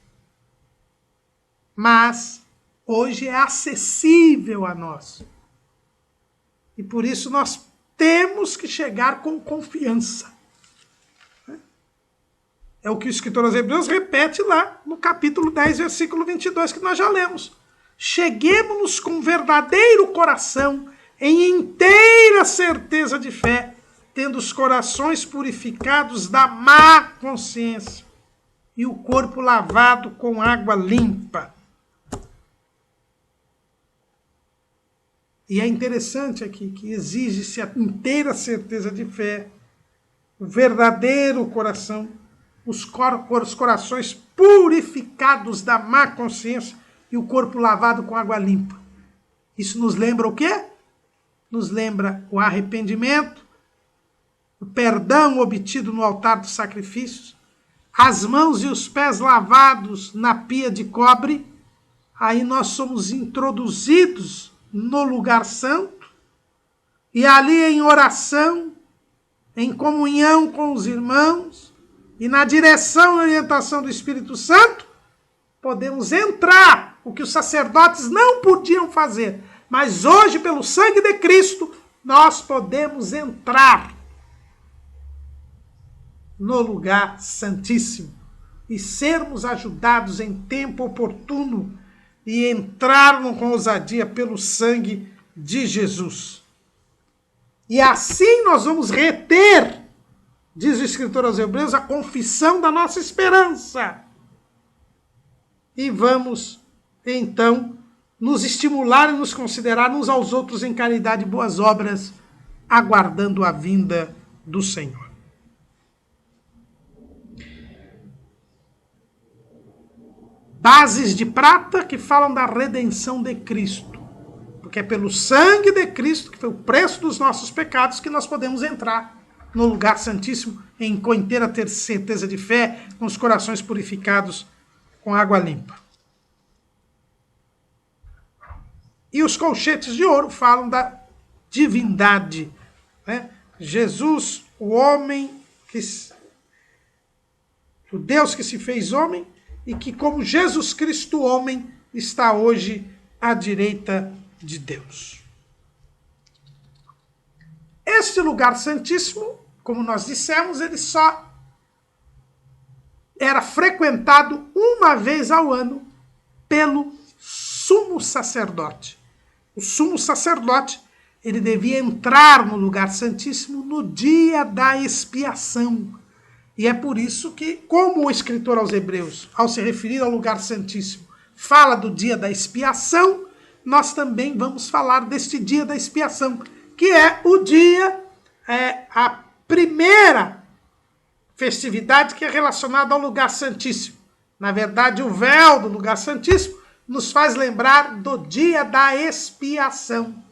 Mas hoje é acessível a nós. E por isso nós temos que chegar com confiança. É o que o escritor aos Hebreus repete lá no capítulo 10, versículo 22, que nós já lemos. Cheguemos-nos com verdadeiro coração, em inteira certeza de fé, tendo os corações purificados da má consciência e o corpo lavado com água limpa. E é interessante aqui que exige-se a inteira certeza de fé, o verdadeiro coração, os corações purificados da má consciência e o corpo lavado com água limpa. Isso nos lembra o quê? Nos lembra o arrependimento, o perdão obtido no altar dos sacrifícios, as mãos e os pés lavados na pia de cobre. Aí nós somos introduzidos no lugar santo e ali em oração, em comunhão com os irmãos, e na direção e orientação do Espírito Santo, podemos entrar, o que os sacerdotes não podiam fazer. Mas hoje, pelo sangue de Cristo, nós podemos entrar no lugar santíssimo e sermos ajudados em tempo oportuno e entrarmos com ousadia pelo sangue de Jesus. E assim nós vamos reter, diz o escritor aos Hebreus, a confissão da nossa esperança. E vamos, então, nos estimular e nos considerar uns aos outros em caridade e boas obras, aguardando a vinda do Senhor. Bases de prata que falam da redenção de Cristo. Porque é pelo sangue de Cristo, que foi o preço dos nossos pecados, que nós podemos entrar no lugar santíssimo, com inteira certeza de fé, com os corações purificados com água limpa. E os colchetes de ouro falam da divindade, né? Jesus, o homem, o Deus que se fez homem e que, como Jesus Cristo homem, está hoje à direita de Deus. Este lugar santíssimo, como nós dissemos, ele só era frequentado uma vez ao ano pelo sumo sacerdote. O sumo sacerdote, ele devia entrar no lugar santíssimo no dia da expiação. E é por isso que, como o escritor aos Hebreus, ao se referir ao lugar santíssimo, fala do dia da expiação, nós também vamos falar deste dia da expiação, que é o dia, a primeira festividade que é relacionada ao lugar santíssimo. Na verdade, o véu do lugar santíssimo nos faz lembrar do dia da expiação.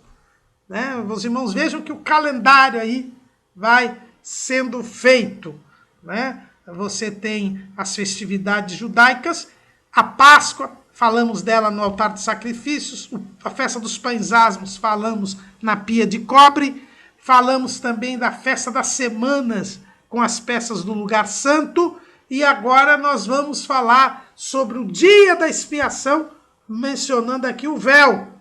Né? Os irmãos vejam que o calendário aí vai sendo feito. Né? Você tem as festividades judaicas, a Páscoa, falamos dela no altar de sacrifícios, a festa dos pães asmos, falamos na pia de cobre, falamos também da festa das semanas, com as peças do lugar santo, e agora nós vamos falar sobre o dia da expiação, mencionando aqui o véu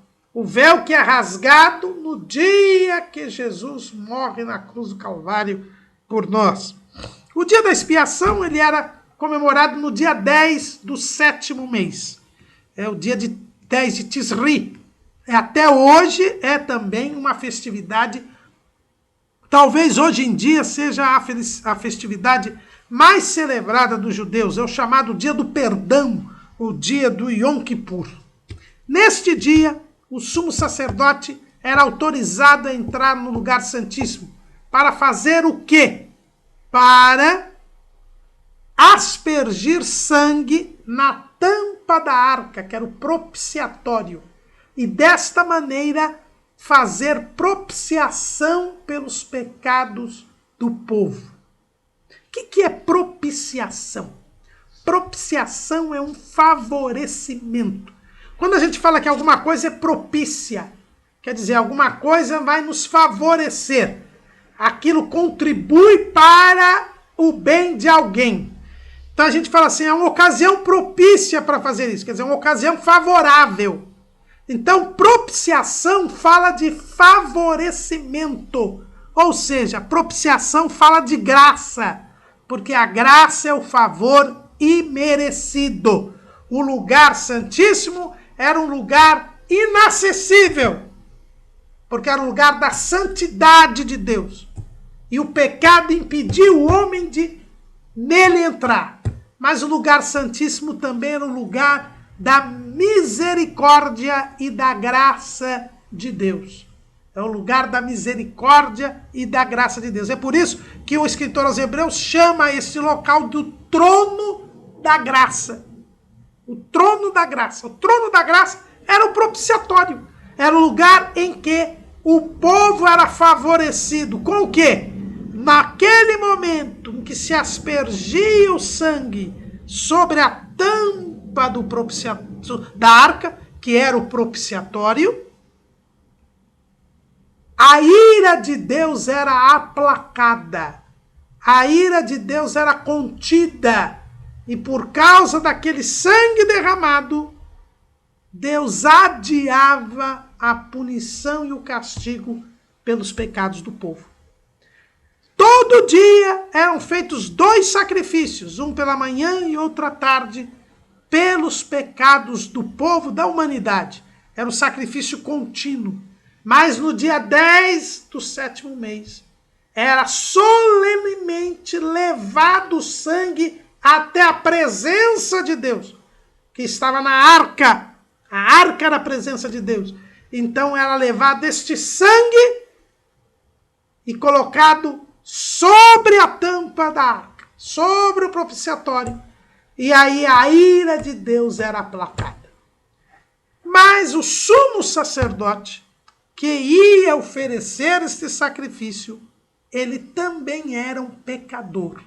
que é rasgado no dia que Jesus morre na cruz do Calvário por nós. O dia da expiação, ele era comemorado no dia 10 do 7º mês. É o dia de 10 de Tisri. Até hoje é também uma festividade, talvez hoje em dia seja a festividade mais celebrada dos judeus. É o chamado dia do perdão, o dia do Yom Kippur. Neste dia, o sumo sacerdote era autorizado a entrar no lugar santíssimo. Para fazer o quê? Para aspergir sangue na tampa da arca, que era o propiciatório. E desta maneira fazer propiciação pelos pecados do povo. O que é propiciação? Propiciação é um favorecimento. Quando a gente fala que alguma coisa é propícia, quer dizer, alguma coisa vai nos favorecer. Aquilo contribui para o bem de alguém. Então a gente fala assim, é uma ocasião propícia para fazer isso, quer dizer, uma ocasião favorável. Então, propiciação fala de favorecimento. Ou seja, propiciação fala de graça, porque a graça é o favor imerecido. O lugar santíssimo era um lugar inacessível, porque era o lugar da santidade de Deus. E o pecado impediu o homem de nele entrar. Mas o lugar santíssimo também era o lugar da misericórdia e da graça de Deus. É o lugar da misericórdia e da graça de Deus. É por isso que o escritor aos Hebreus chama este local do trono da graça. O trono da graça. O trono da graça era o propiciatório. Era o lugar em que o povo era favorecido. Com o quê? Naquele momento em que se aspergia o sangue sobre a tampa do da arca, que era o propiciatório, a ira de Deus era aplacada. A ira de Deus era contida. E por causa daquele sangue derramado, Deus adiava a punição e o castigo pelos pecados do povo. Todo dia eram feitos 2 sacrifícios, um pela manhã e outro à tarde, pelos pecados do povo, da humanidade. Era um sacrifício contínuo. Mas no dia 10 do 7º mês, era solenemente levado o sangue até a presença de Deus, que estava na arca. A arca era a presença de Deus. Então era levado este sangue e colocado sobre a tampa da arca, sobre o propiciatório. E aí a ira de Deus era aplacada. Mas o sumo sacerdote, que ia oferecer este sacrifício, ele também era um pecador.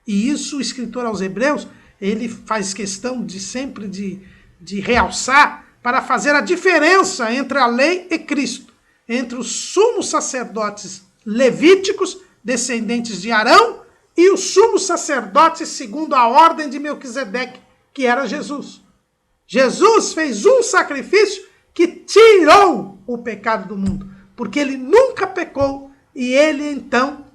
E isso o escritor aos Hebreus, ele faz questão de sempre de realçar para fazer a diferença entre a lei e Cristo, entre os sumos sacerdotes levíticos, descendentes de Arão, e os sumos sacerdotes segundo a ordem de Melquisedeque, que era Jesus. Jesus fez um sacrifício que tirou o pecado do mundo, porque ele nunca pecou, e ele então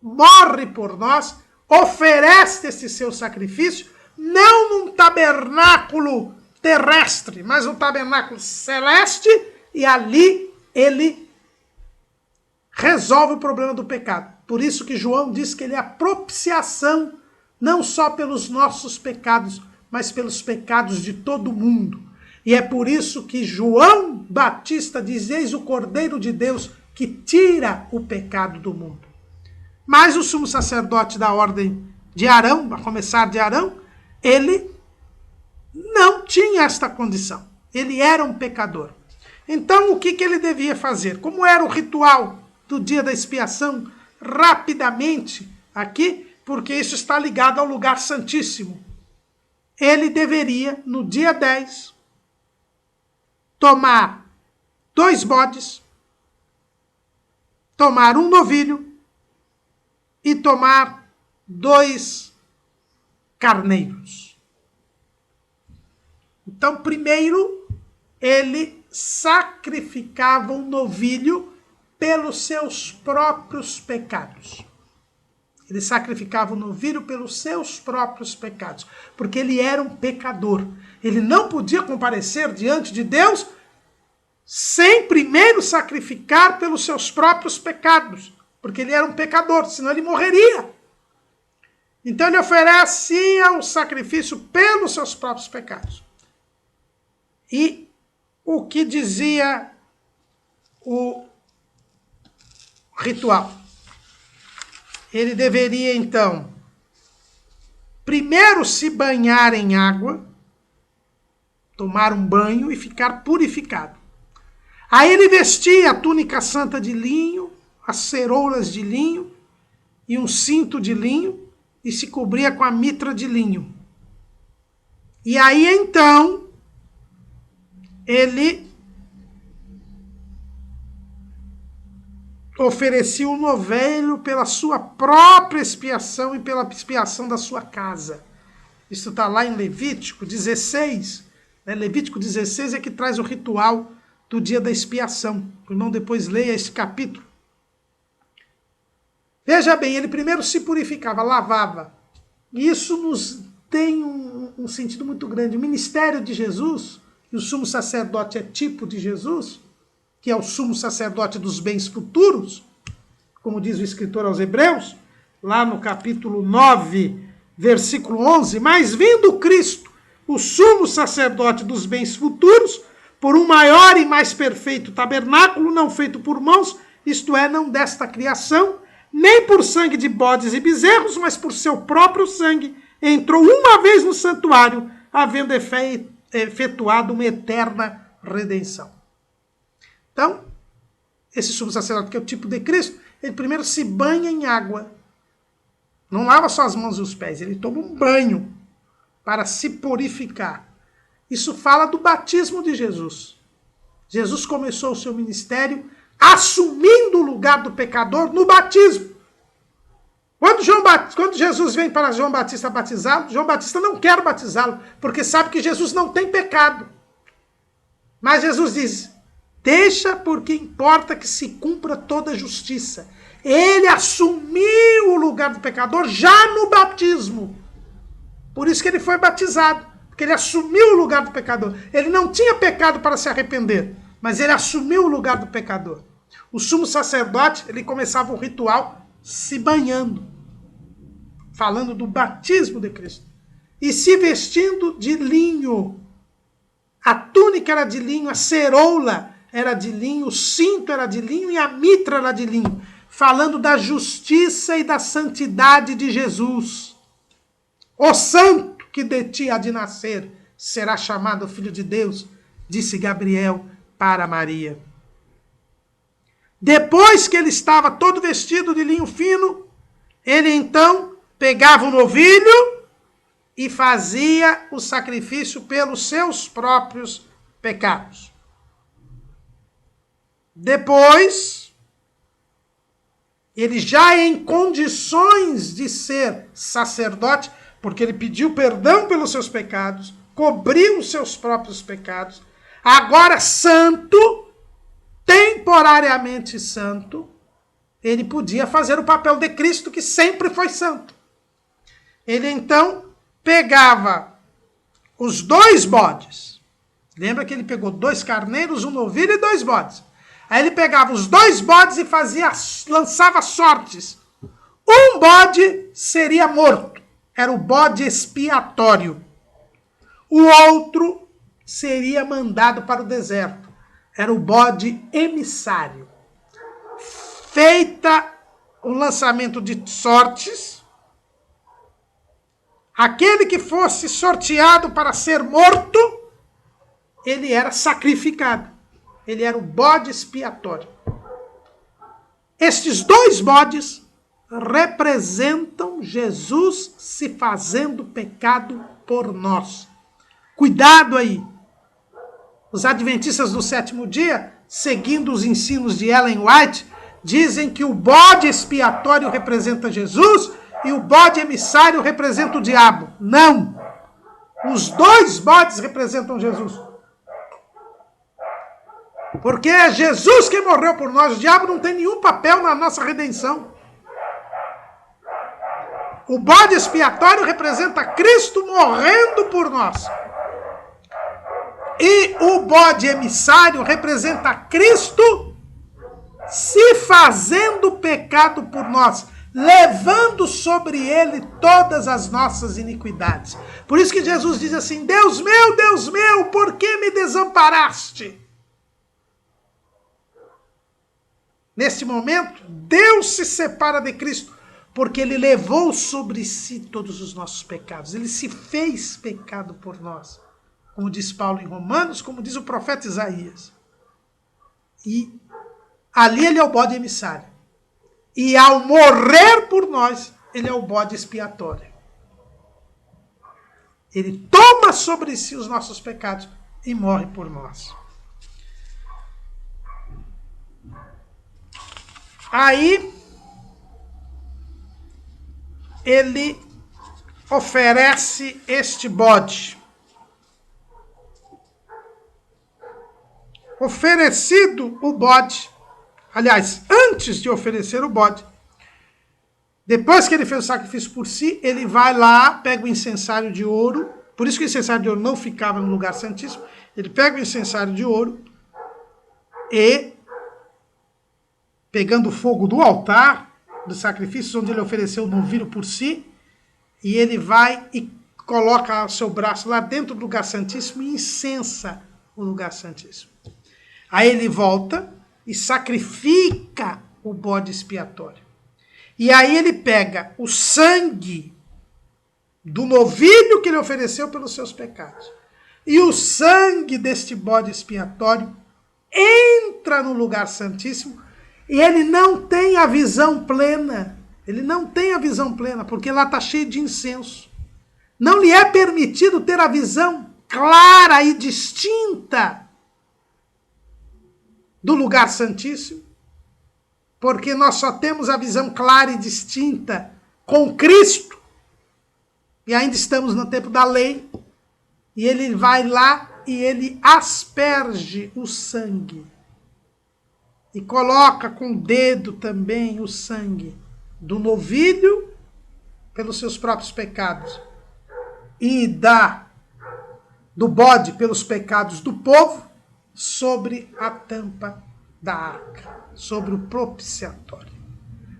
morre por nós, oferece esse seu sacrifício, não num tabernáculo terrestre, mas um tabernáculo celeste, e ali ele resolve o problema do pecado. Por isso que João diz que ele é a propiciação, não só pelos nossos pecados, mas pelos pecados de todo mundo. E é por isso que João Batista diz: eis o Cordeiro de Deus que tira o pecado do mundo. Mas o sumo sacerdote da ordem de Arão, a começar de Arão, ele não tinha esta condição. Ele era um pecador. Então, o que ele devia fazer? Como era o ritual do dia da expiação? Rapidamente, aqui, porque isso está ligado ao lugar santíssimo. Ele deveria, no dia 10, tomar 2 bodes, tomar 1 novilho e tomar 2 carneiros. Então, primeiro, ele sacrificava um novilho pelos seus próprios pecados. Ele sacrificava o novilho pelos seus próprios pecados, porque ele era um pecador. Ele não podia comparecer diante de Deus sem primeiro sacrificar pelos seus próprios pecados, porque ele era um pecador, senão ele morreria. Então ele oferecia um sacrifício pelos seus próprios pecados. E o que dizia o ritual? Ele deveria, então, primeiro se banhar em água, tomar um banho e ficar purificado. Aí ele vestia a túnica santa de linho, as ceroulas de linho e um cinto de linho e se cobria com a mitra de linho. E aí, então, ele oferecia um novilho pela sua própria expiação e pela expiação da sua casa. Isso está lá em Levítico 16. Né? Levítico 16 é que traz o ritual do dia da expiação. O irmão depois leia esse capítulo. Veja bem, ele primeiro se purificava, lavava. E isso nos tem um sentido muito grande. O ministério de Jesus, e o sumo sacerdote é tipo de Jesus, que é o sumo sacerdote dos bens futuros, como diz o escritor aos Hebreus, lá no capítulo 9, versículo 11, mas vindo Cristo, o sumo sacerdote dos bens futuros, por um maior e mais perfeito tabernáculo, não feito por mãos, isto é, não desta criação, nem por sangue de bodes e bezerros, mas por seu próprio sangue, entrou uma vez no santuário, havendo efetuado uma eterna redenção. Então, esse sumo sacerdote, que é o tipo de Cristo, ele primeiro se banha em água. Não lava só as mãos e os pés, ele toma um banho para se purificar. Isso fala do batismo de Jesus. Jesus começou o seu ministério assumindo o lugar do pecador no batismo. Quando Jesus vem para João Batista batizá-lo, João Batista não quer batizá-lo, porque sabe que Jesus não tem pecado. Mas Jesus diz: deixa, porque importa que se cumpra toda a justiça. Ele assumiu o lugar do pecador já no batismo. Por isso que ele foi batizado, porque ele assumiu o lugar do pecador. Ele não tinha pecado para se arrepender, mas ele assumiu o lugar do pecador. O sumo sacerdote, ele começava o ritual se banhando, falando do batismo de Cristo, e se vestindo de linho. A túnica era de linho, a ceroula era de linho, o cinto era de linho e a mitra era de linho, falando da justiça e da santidade de Jesus. O santo que de ti há de nascer será chamado Filho de Deus, disse Gabriel para Maria. Depois que ele estava todo vestido de linho fino, ele então pegava o novilho e fazia o sacrifício pelos seus próprios pecados. Depois, ele já em condições de ser sacerdote, porque ele pediu perdão pelos seus pecados, cobriu os seus próprios pecados, agora santo, temporariamente santo, ele podia fazer o papel de Cristo, que sempre foi santo. Ele então pegava os 2 bodes. Lembra que ele pegou 2 carneiros, um novilho e 2 bodes. Aí ele pegava os 2 bodes e lançava sortes. Um bode seria morto. Era o bode expiatório. O outro seria mandado para o deserto. Era o bode emissário. Feita o lançamento de sortes, aquele que fosse sorteado para ser morto, ele era sacrificado. Ele era o bode expiatório. Estes 2 bodes representam Jesus se fazendo pecado por nós. Cuidado aí. Os adventistas do 7º dia, seguindo os ensinos de Ellen White, dizem que o bode expiatório representa Jesus e o bode emissário representa o diabo. Não! Os 2 bodes representam Jesus. Porque é Jesus que morreu por nós. O diabo não tem nenhum papel na nossa redenção. O bode expiatório representa Cristo morrendo por nós. E o bode emissário representa Cristo se fazendo pecado por nós, levando sobre ele todas as nossas iniquidades. Por isso que Jesus diz assim: Deus meu, por que me desamparaste? Neste momento, Deus se separa de Cristo, porque ele levou sobre si todos os nossos pecados. Ele se fez pecado por nós. Como diz Paulo em Romanos, como diz o profeta Isaías. E ali ele é o bode emissário. E ao morrer por nós, ele é o bode expiatório. Ele toma sobre si os nossos pecados e morre por nós. Aí, ele oferece este bode. Oferecido o bode, aliás, antes de oferecer o bode, depois que ele fez o sacrifício por si, ele vai lá, pega o incensário de ouro, por isso que o incensário de ouro não ficava no lugar santíssimo, ele pega o incensário de ouro e, pegando o fogo do altar, dos sacrifícios, onde ele ofereceu o novilho por si, e ele vai e coloca o seu braço lá dentro do lugar santíssimo e incensa o lugar santíssimo. Aí ele volta e sacrifica o bode expiatório. E aí ele pega o sangue do novilho que ele ofereceu pelos seus pecados. E o sangue deste bode expiatório entra no lugar santíssimo e ele não tem a visão plena. Ele não tem a visão plena, porque lá está cheio de incenso. Não lhe é permitido ter a visão clara e distinta do lugar santíssimo, porque nós só temos a visão clara e distinta com Cristo, e ainda estamos no tempo da lei, e ele vai lá e ele asperge o sangue, e coloca com o dedo também o sangue do novilho pelos seus próprios pecados, e do bode pelos pecados do povo, sobre a tampa da arca, sobre o propiciatório.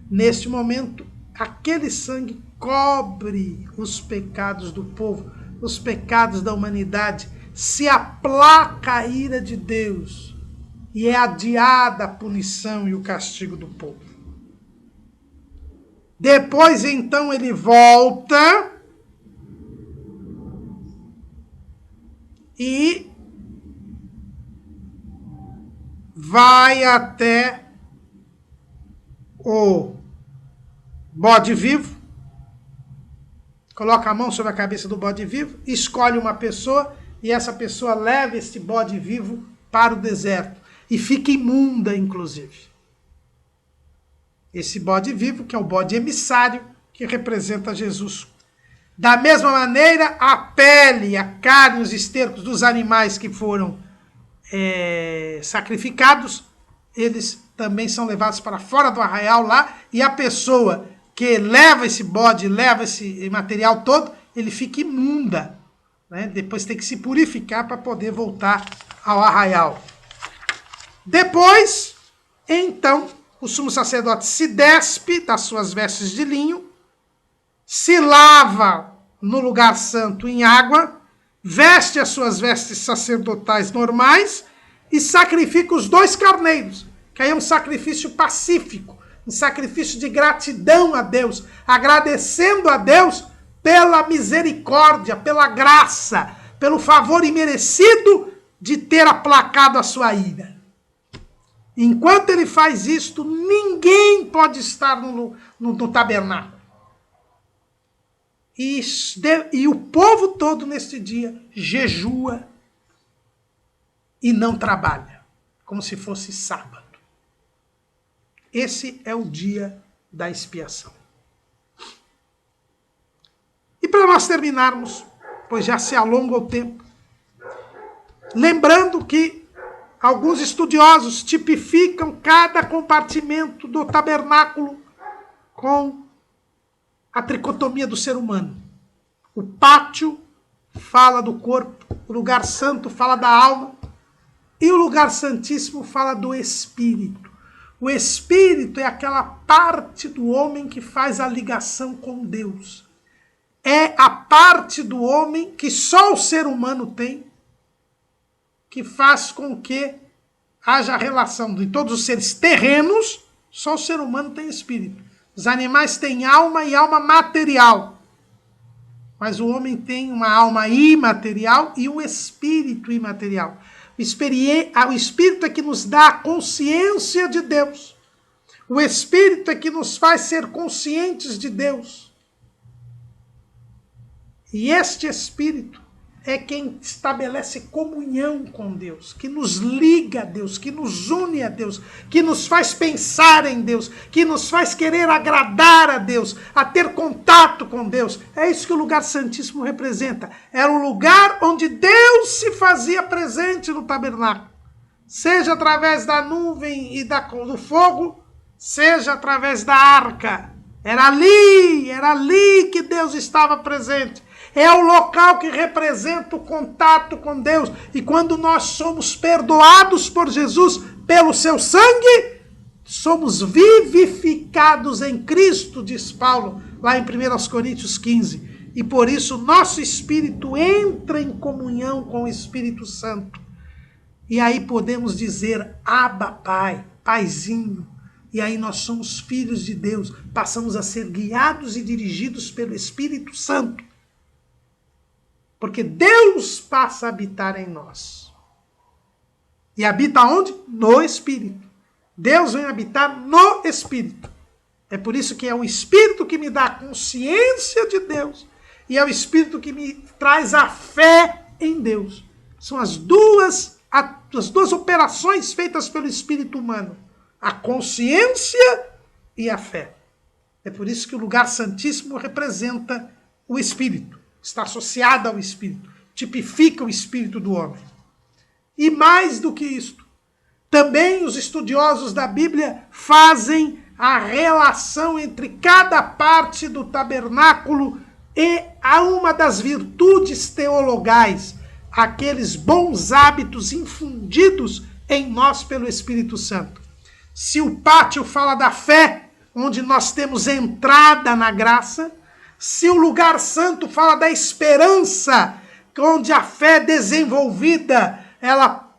Neste momento, aquele sangue cobre os pecados do povo, os pecados da humanidade, se aplaca a ira de Deus e é adiada a punição e o castigo do povo. Depois, então, ele volta e vai até o bode vivo, coloca a mão sobre a cabeça do bode vivo, escolhe uma pessoa e essa pessoa leva este bode vivo para o deserto e fica imunda, inclusive. Esse bode vivo, que é o bode emissário, que representa Jesus. Da mesma maneira, a pele, a carne, os estercos dos animais que foram sacrificados, eles também são levados para fora do arraial lá, e a pessoa que leva esse bode, leva esse material todo, ele fica imunda, né? Depois tem que se purificar para poder voltar ao arraial. Depois, então, o sumo sacerdote se despe das suas vestes de linho, se lava no lugar santo em água, veste as suas vestes sacerdotais normais e sacrifica os 2 carneiros, que aí é um sacrifício pacífico, um sacrifício de gratidão a Deus, agradecendo a Deus pela misericórdia, pela graça, pelo favor imerecido de ter aplacado a sua ira. Enquanto ele faz isto, ninguém pode estar no tabernáculo. E o povo todo neste dia jejua e não trabalha, como se fosse sábado. Esse é o dia da expiação. E para nós terminarmos, pois já se alonga o tempo, lembrando que alguns estudiosos tipificam cada compartimento do tabernáculo com a tricotomia do ser humano. O pátio fala do corpo, o lugar santo fala da alma e o lugar santíssimo fala do espírito. O espírito é aquela parte do homem que faz a ligação com Deus. É a parte do homem que só o ser humano tem, que faz com que haja relação de todos os seres terrenos, só o ser humano tem espírito. Os animais têm alma e alma material. Mas o homem tem uma alma imaterial e um espírito imaterial. O espírito é que nos dá a consciência de Deus. O espírito é que nos faz ser conscientes de Deus. E este espírito é quem estabelece comunhão com Deus, que nos liga a Deus, que nos une a Deus, que nos faz pensar em Deus, que nos faz querer agradar a Deus, a ter contato com Deus. É isso que o lugar santíssimo representa. Era o lugar onde Deus se fazia presente no tabernáculo. Seja através da nuvem e do fogo, seja através da arca. Era ali que Deus estava presente. É o local que representa o contato com Deus. E quando nós somos perdoados por Jesus, pelo seu sangue, somos vivificados em Cristo, diz Paulo, lá em 1 Coríntios 15. E por isso nosso espírito entra em comunhão com o Espírito Santo. E aí podemos dizer, Abba, Pai, Paizinho. E aí nós somos filhos de Deus. Passamos a ser guiados e dirigidos pelo Espírito Santo. Porque Deus passa a habitar em nós. E habita onde? No Espírito. Deus vem habitar no Espírito. É por isso que é o Espírito que me dá a consciência de Deus. E é o Espírito que me traz a fé em Deus. São as duas operações feitas pelo Espírito humano. A consciência e a fé. É por isso que o lugar santíssimo representa o Espírito. Está associada ao Espírito, tipifica o Espírito do homem. E mais do que isto, também os estudiosos da Bíblia fazem a relação entre cada parte do tabernáculo e a uma das virtudes teologais, aqueles bons hábitos infundidos em nós pelo Espírito Santo. Se o pátio fala da fé, onde nós temos entrada na graça, se o lugar santo fala da esperança, onde a fé desenvolvida, ela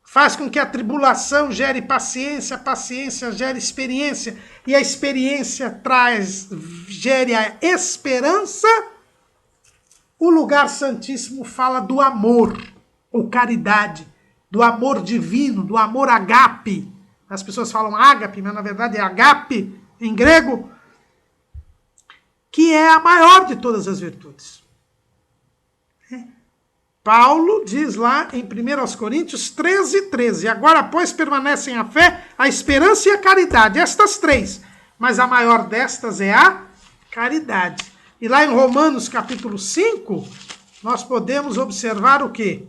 faz com que a tribulação gere paciência, a paciência gere experiência, e a experiência gere a esperança, o lugar santíssimo fala do amor, ou caridade, do amor divino, do amor agape, as pessoas falam ágape, mas na verdade é agape em grego, que é a maior de todas as virtudes. Paulo diz lá em 1 Coríntios 13:13, agora, pois, permanecem a fé, a esperança e a caridade, estas três, mas a maior destas é a caridade. E lá em Romanos capítulo 5, nós podemos observar o quê?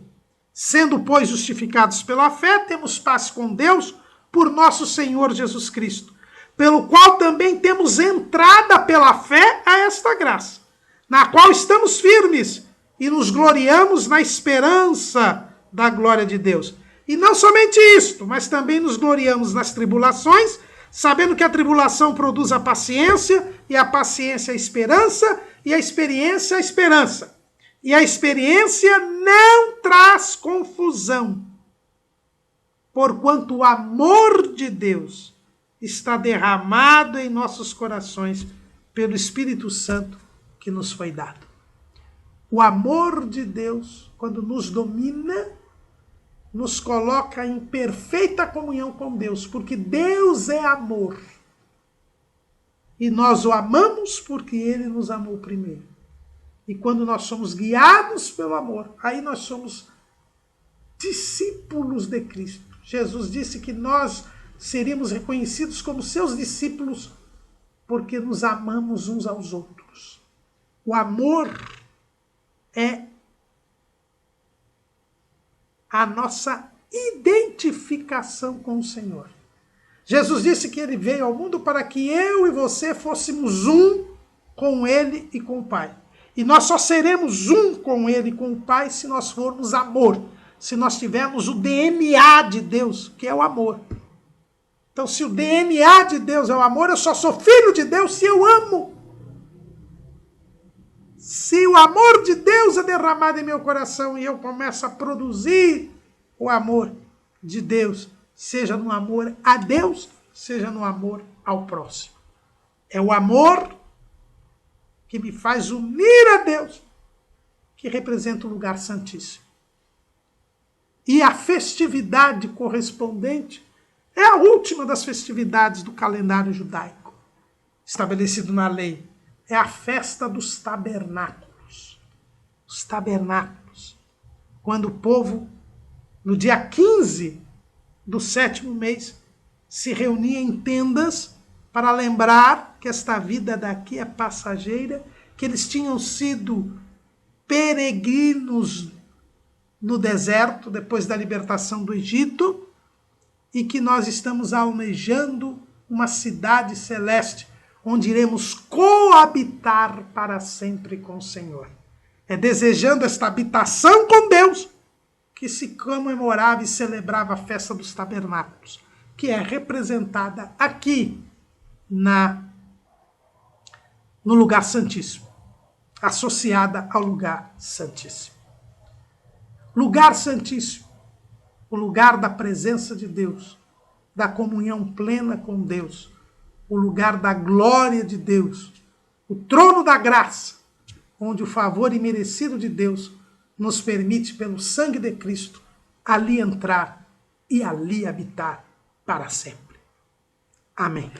Sendo, pois, justificados pela fé, temos paz com Deus por nosso Senhor Jesus Cristo, pelo qual também temos entrada pela fé a esta graça, na qual estamos firmes, e nos gloriamos na esperança da glória de Deus. E não somente isto, mas também nos gloriamos nas tribulações, sabendo que a tribulação produz a paciência, e a paciência a esperança, e a experiência a esperança. E a experiência não traz confusão, porquanto o amor de Deus está derramado em nossos corações pelo Espírito Santo que nos foi dado. O amor de Deus, quando nos domina, nos coloca em perfeita comunhão com Deus, porque Deus é amor. E nós o amamos porque Ele nos amou primeiro. E quando nós somos guiados pelo amor, aí nós somos discípulos de Cristo. Jesus disse que nós seríamos reconhecidos como seus discípulos porque nos amamos uns aos outros. O amor é a nossa identificação com o Senhor. Jesus disse que Ele veio ao mundo para que eu e você fôssemos um com Ele e com o Pai. E nós só seremos um com Ele e com o Pai se nós formos amor, se nós tivermos o DNA de Deus, que é o amor. Então, se o DNA de Deus é o amor, eu só sou filho de Deus se eu amo. Se o amor de Deus é derramado em meu coração e eu começo a produzir o amor de Deus, seja no amor a Deus, seja no amor ao próximo. É o amor que me faz unir a Deus, que representa o lugar santíssimo. E a festividade correspondente é a última das festividades do calendário judaico, estabelecido na lei. É a festa dos tabernáculos. Os tabernáculos. Quando o povo, no dia 15 do 7º mês, se reunia em tendas para lembrar que esta vida daqui é passageira, que eles tinham sido peregrinos no deserto, depois da libertação do Egito, e que nós estamos almejando uma cidade celeste, onde iremos coabitar para sempre com o Senhor. É desejando esta habitação com Deus que se comemorava e celebrava a festa dos tabernáculos, que é representada aqui no lugar santíssimo, associada ao lugar santíssimo. Lugar santíssimo, o lugar da presença de Deus, da comunhão plena com Deus, o lugar da glória de Deus, o trono da graça, onde o favor imerecido de Deus nos permite, pelo sangue de Cristo, ali entrar e ali habitar para sempre. Amém.